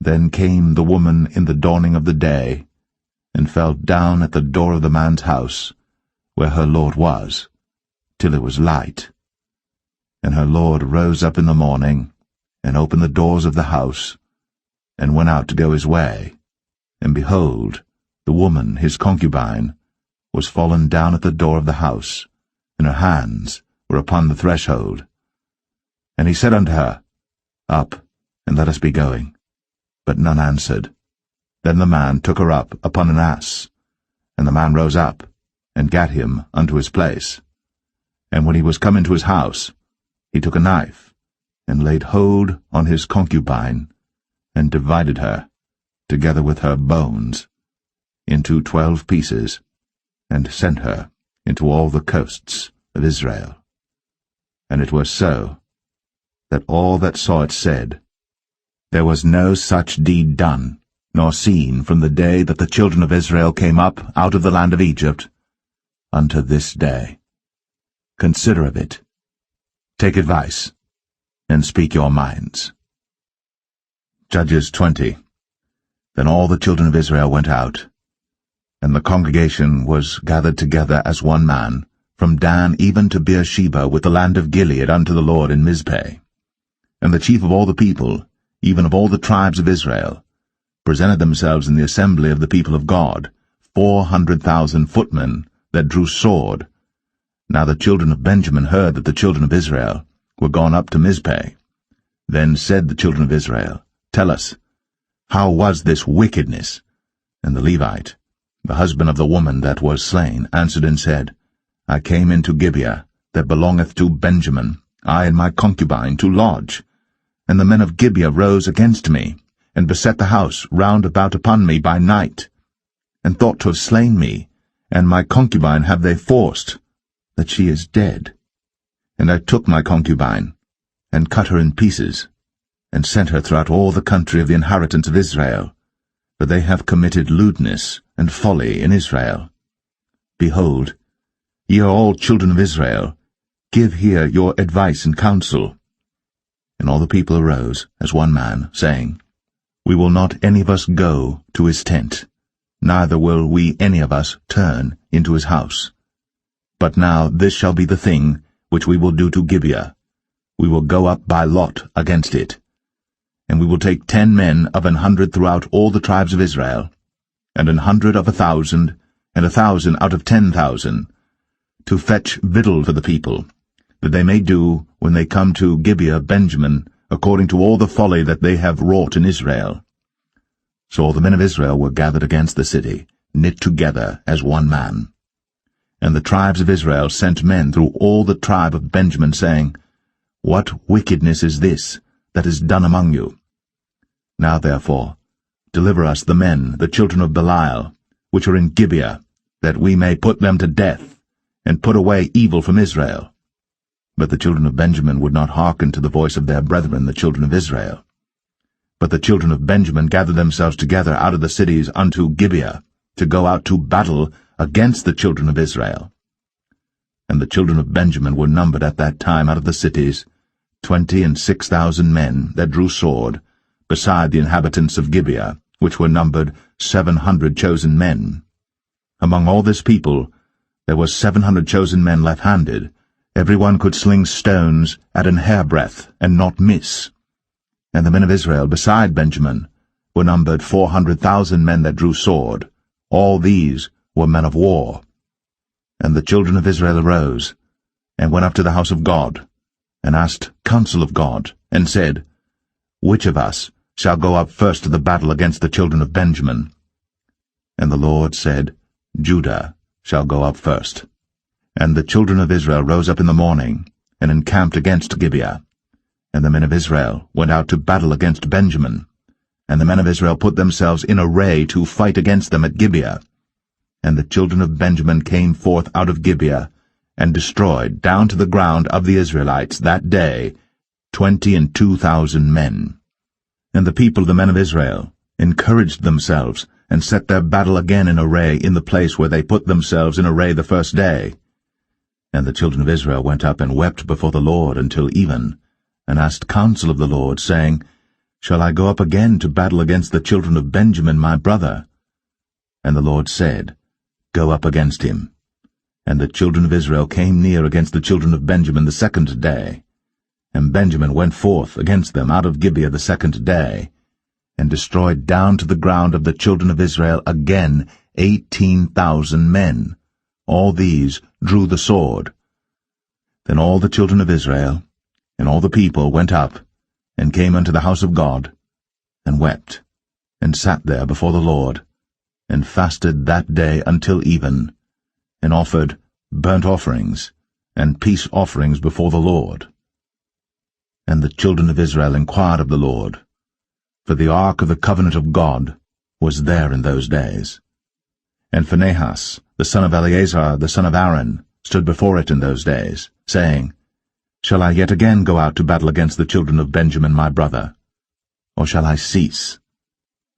Then came the woman in the dawning of the day, and fell down at the door of the man's house, where her lord was, till it was light. And her lord rose up in the morning, and opened the doors of the house, and went out to go his way. And behold, the woman, his concubine, was fallen down at the door of the house, and her hands were upon the threshold. And he said unto her, Up, and let us be going. But none answered. Then the man took her up upon an ass, and the man rose up, and gat him unto his place. And when he was come into his house, he took a knife, and laid hold on his concubine, and divided her, together with her bones, into 12 pieces, and sent her into all the coasts of Israel. And it was so, that all that saw it said, There was no such deed done, nor seen from the day that the children of Israel came up out of the land of Egypt, unto this day. Consider of it, take advice, and speak your minds. Judges 20. Then all the children of Israel went out, and the congregation was gathered together as one man, from Dan even to Beersheba with the land of Gilead unto the Lord in Mizpeh. And the chief of all the people, even of all the tribes of Israel, presented themselves in the assembly of the people of God, 400,000 footmen that drew sword. Now the children of Benjamin heard that the children of Israel were gone up to Mizpeh. Then said the children of Israel, Tell us, how was this wickedness? And the Levite, the husband of the woman that was slain, answered and said, I came into Gibeah, that belongeth to Benjamin, I and my concubine, to lodge. And the men of Gibeah rose against me, and beset the house round about upon me by night, and thought to have slain me, and my concubine have they forced, that she is dead. And I took my concubine, and cut her in pieces, and sent her throughout all the country of the inheritance of Israel, for they have committed lewdness and folly in Israel. Behold, ye are all children of Israel, give here your advice and counsel. And all the people arose as one man, saying, We will not any of us go to his tent, neither will we any of us turn into his house. But now this shall be the thing which we will do to Gibeah. We will go up by lot against it. And we will take 10 men of 100 throughout all the tribes of Israel, and 100 of 1,000, and 1,000 out of 10,000, to fetch victual for the people, that they may do, when they come to Gibeah Benjamin, according to all the folly that they have wrought in Israel. So all the men of Israel were gathered against the city, knit together as one man. And the tribes of Israel sent men through all the tribe of Benjamin, saying, What wickedness is this that is done among you? Now therefore, deliver us the men, the children of Belial, which are in Gibeah, that we may put them to death, and put away evil from Israel. But the children of Benjamin would not hearken to the voice of their brethren, the children of Israel. But the children of Benjamin gathered themselves together out of the cities unto Gibeah, to go out to battle against the children of Israel. And the children of Benjamin were numbered at that time out of the cities 26,000 men that drew sword, beside the inhabitants of Gibeah, which were numbered 700 chosen men. Among all this people there were 700 chosen men left-handed. Every one could sling stones at an hairbreadth, and not miss. And the men of Israel beside Benjamin were numbered 400,000 men that drew sword. All these were men of war. And the children of Israel arose, and went up to the house of God, and asked counsel of God, and said, Which of us shall go up first to the battle against the children of Benjamin? And the Lord said, Judah shall go up first. And the children of Israel rose up in the morning, and encamped against Gibeah. And the men of Israel went out to battle against Benjamin. And the men of Israel put themselves in array to fight against them at Gibeah. And the children of Benjamin came forth out of Gibeah, and destroyed down to the ground of the Israelites that day 22,000 men. And the people of the men of Israel encouraged themselves, and set their battle again in array in the place where they put themselves in array the first day. And the children of Israel went up and wept before the Lord until even, and asked counsel of the Lord, saying, Shall I go up again to battle against the children of Benjamin my brother? And the Lord said, Go up against him. And the children of Israel came near against the children of Benjamin the second day. And Benjamin went forth against them out of Gibeah the second day, and destroyed down to the ground of the children of Israel again 18,000 men. All these drew the sword. Then all the children of Israel and all the people went up, and came unto the house of God, and wept, and sat there before the Lord, and fasted that day until even, and offered burnt offerings and peace offerings before the Lord. And the children of Israel inquired of the Lord, for the ark of the covenant of God was there in those days. And Phinehas, the son of Eleazar, the son of Aaron, stood before it in those days, saying, Shall I yet again go out to battle against the children of Benjamin my brother? Or shall I cease?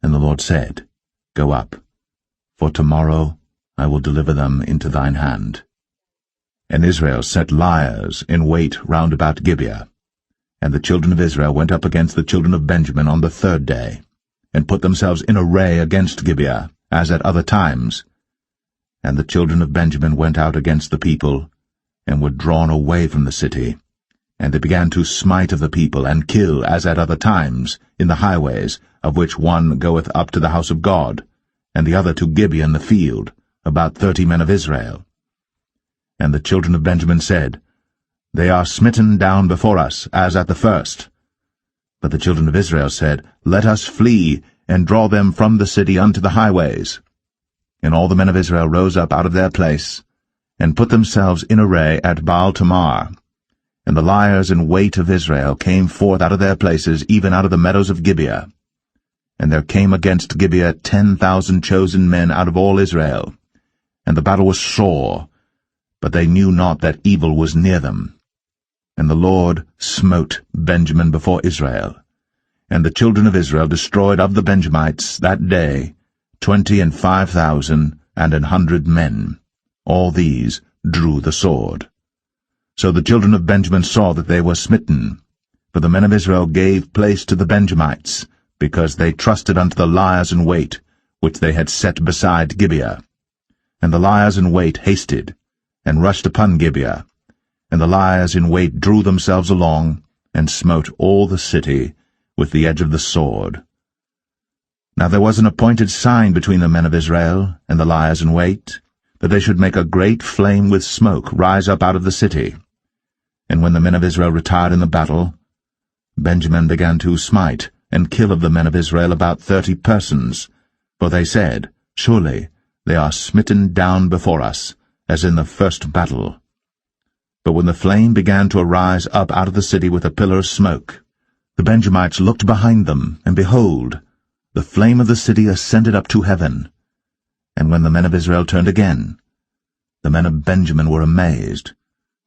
And the Lord said, Go up, for tomorrow I will deliver them into thine hand. And Israel set liers in wait round about Gibeah. And the children of Israel went up against the children of Benjamin on the third day, and put themselves in array against Gibeah, as at other times. And the children of Benjamin went out against the people, and were drawn away from the city. And they began to smite of the people, and kill, as at other times, in the highways, of which one goeth up to the house of God, and the other to Gibeah in the field, about 30 men of Israel. And the children of Benjamin said, They are smitten down before us, as at the first. But the children of Israel said, Let us flee, and draw them from the city unto the highways. And all the men of Israel rose up out of their place, and put themselves in array at Baal-Tamar. And the liers in wait of Israel came forth out of their places, even out of the meadows of Gibeah. And there came against Gibeah 10,000 chosen men out of all Israel. And the battle was sore, but they knew not that evil was near them. And the Lord smote Benjamin before Israel. And the children of Israel destroyed of the Benjamites that day 25,000 and 100 men. All these drew the sword. So the children of Benjamin saw that they were smitten, for the men of Israel gave place to the Benjamites, because they trusted unto the liers in wait, which they had set beside Gibeah. And the liers in wait hasted, and rushed upon Gibeah. And the liers in wait drew themselves along, and smote all the city with the edge of the sword. Now there was an appointed sign between the men of Israel and the liers in wait, that they should make a great flame with smoke rise up out of the city. And when the men of Israel retired in the battle, Benjamin began to smite and kill of the men of Israel about 30 persons, for they said, Surely they are smitten down before us, as in the first battle. But when the flame began to arise up out of the city with a pillar of smoke, the Benjamites looked behind them, and behold, the flame of the city ascended up to heaven. And when the men of Israel turned again, the men of Benjamin were amazed,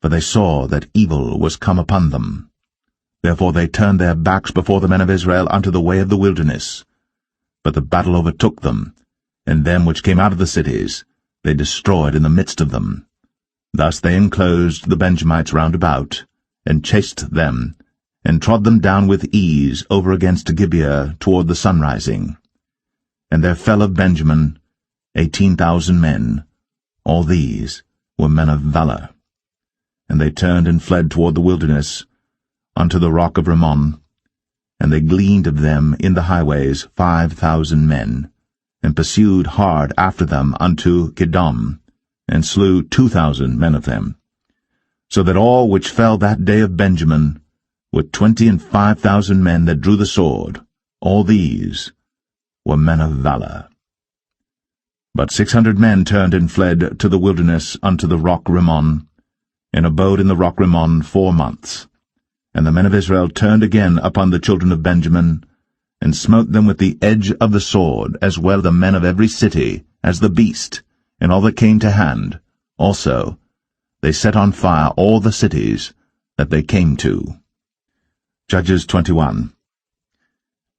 for they saw that evil was come upon them. Therefore they turned their backs before the men of Israel unto the way of the wilderness. But the battle overtook them, and them which came out of the cities they destroyed in the midst of them. Thus they enclosed the Benjamites round about, and chased them, and trod them down with ease over against Gibeah toward the sunrising. And there fell of Benjamin 18,000 men. All these were men of valor. And they turned and fled toward the wilderness, unto the rock of Rimmon. And they gleaned of them in the highways 5,000 men, and pursued hard after them unto Kidom, and slew 2,000 men of them. So that all which fell that day of Benjamin were 25,000 men that drew the sword. All these were men of valor. But 600 men turned and fled to the wilderness unto the rock Rimmon, and abode in the rock Rimmon 4 months. And the men of Israel turned again upon the children of Benjamin, and smote them with the edge of the sword, as well the men of every city as the beast, and all that came to hand. Also they set on fire all the cities that they came to. Judges 21.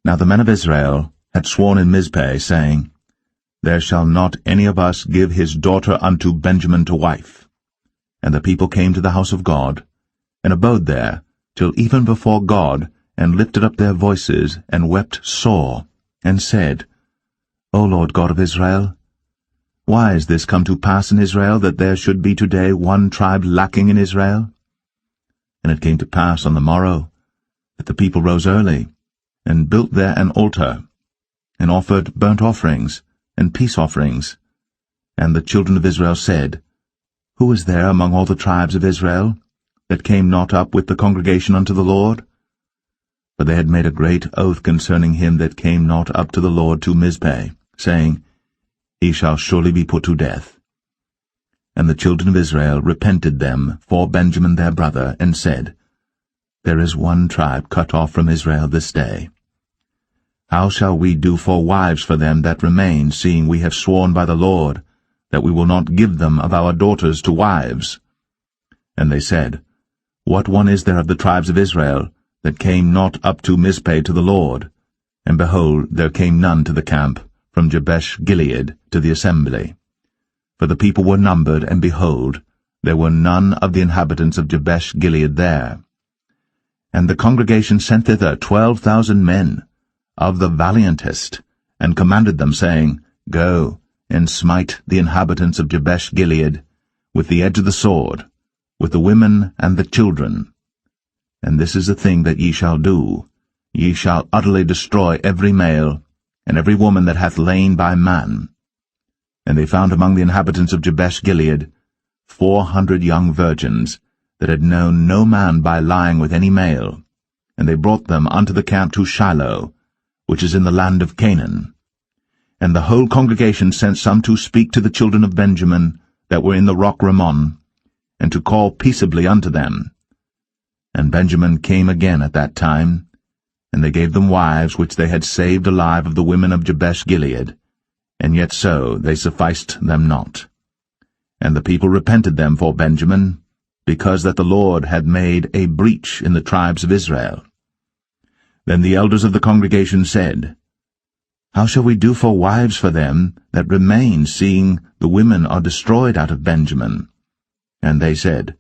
Now the men of Israel had sworn in Mizpeh, saying, There shall not any of us give his daughter unto Benjamin to wife. And the people came to the house of God, and abode there till even before God, and lifted up their voices, and wept sore, and said, O Lord God of Israel, why is this come to pass in Israel, that there should be today one tribe lacking in Israel? And it came to pass on the morrow, that the people rose early, and built there an altar, and offered burnt offerings, and peace offerings. And the children of Israel said, Who is there among all the tribes of Israel, that came not up with the congregation unto the Lord? For they had made a great oath concerning him that came not up to the Lord to Mizpeh, saying, He shall surely be put to death. And the children of Israel repented them for Benjamin their brother, and said, There is one tribe cut off from Israel this day. How shall we do for wives for them that remain, seeing we have sworn by the Lord, that we will not give them of our daughters to wives? And they said, What one is there of the tribes of Israel, that came not up to Mizpeh to the Lord? And behold, there came none to the camp, from Jabesh Gilead to the assembly. For the people were numbered, and behold, there were none of the inhabitants of Jabesh Gilead there. And the congregation sent thither 12,000 men, of the valiantest, and commanded them, saying, Go, and smite the inhabitants of Jabesh Gilead, with the edge of the sword, with the women and the children. And this is the thing that ye shall do. Ye shall utterly destroy every male, and every woman that hath lain by man. And they found among the inhabitants of Jabesh Gilead 400 young virgins, that had known no man by lying with any male. And they brought them unto the camp to Shiloh, which is in the land of Canaan. And the whole congregation sent some to speak to the children of Benjamin that were in the rock Rimmon, and to call peaceably unto them. And Benjamin came again at that time, and they gave them wives which they had saved alive of the women of Jabesh Gilead, and yet so they sufficed them not. And the people repented them for Benjamin, because that the Lord had made a breach in the tribes of Israel. Then the elders of the congregation said, How shall we do for wives for them that remain, seeing the women are destroyed out of Benjamin? And they said,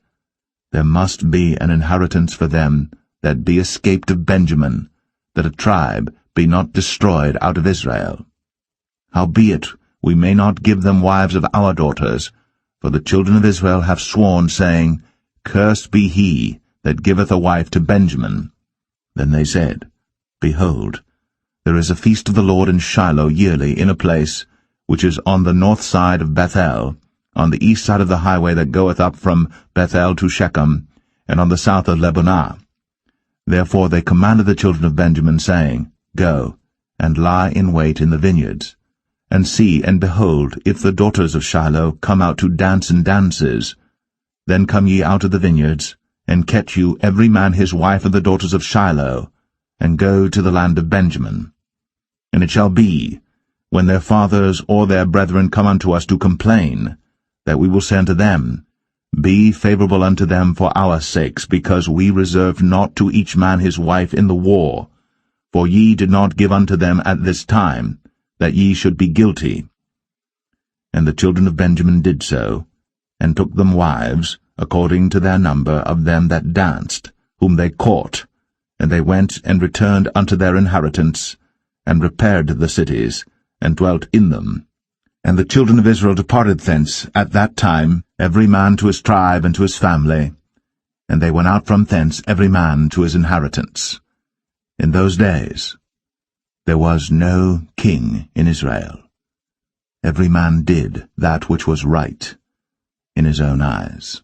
There must be an inheritance for them that be escaped of Benjamin, that a tribe be not destroyed out of Israel. Howbeit we may not give them wives of our daughters, for the children of Israel have sworn, saying, Cursed be he that giveth a wife to Benjamin. Then they said, Behold, there is a feast of the Lord in Shiloh yearly in a place which is on the north side of Bethel, on the east side of the highway that goeth up from Bethel to Shechem, and on the south of Lebonah. Therefore they commanded the children of Benjamin, saying, Go, and lie in wait in the vineyards, and see, and behold, if the daughters of Shiloh come out to dance in dances, then come ye out of the vineyards, and catch you every man his wife of the daughters of Shiloh, and go to the land of Benjamin. And it shall be, when their fathers or their brethren come unto us to complain, that we will say unto them, Be favorable unto them for our sakes, because we reserved not to each man his wife in the war, for ye did not give unto them at this time, that ye should be guilty. And the children of Benjamin did so, and took them wives, according to their number of them that danced, whom they caught, and they went and returned unto their inheritance, and repaired the cities, and dwelt in them. And the children of Israel departed thence at that time, every man to his tribe and to his family, and they went out from thence every man to his inheritance. In those days there was no king in Israel. Every man did that which was right in his own eyes.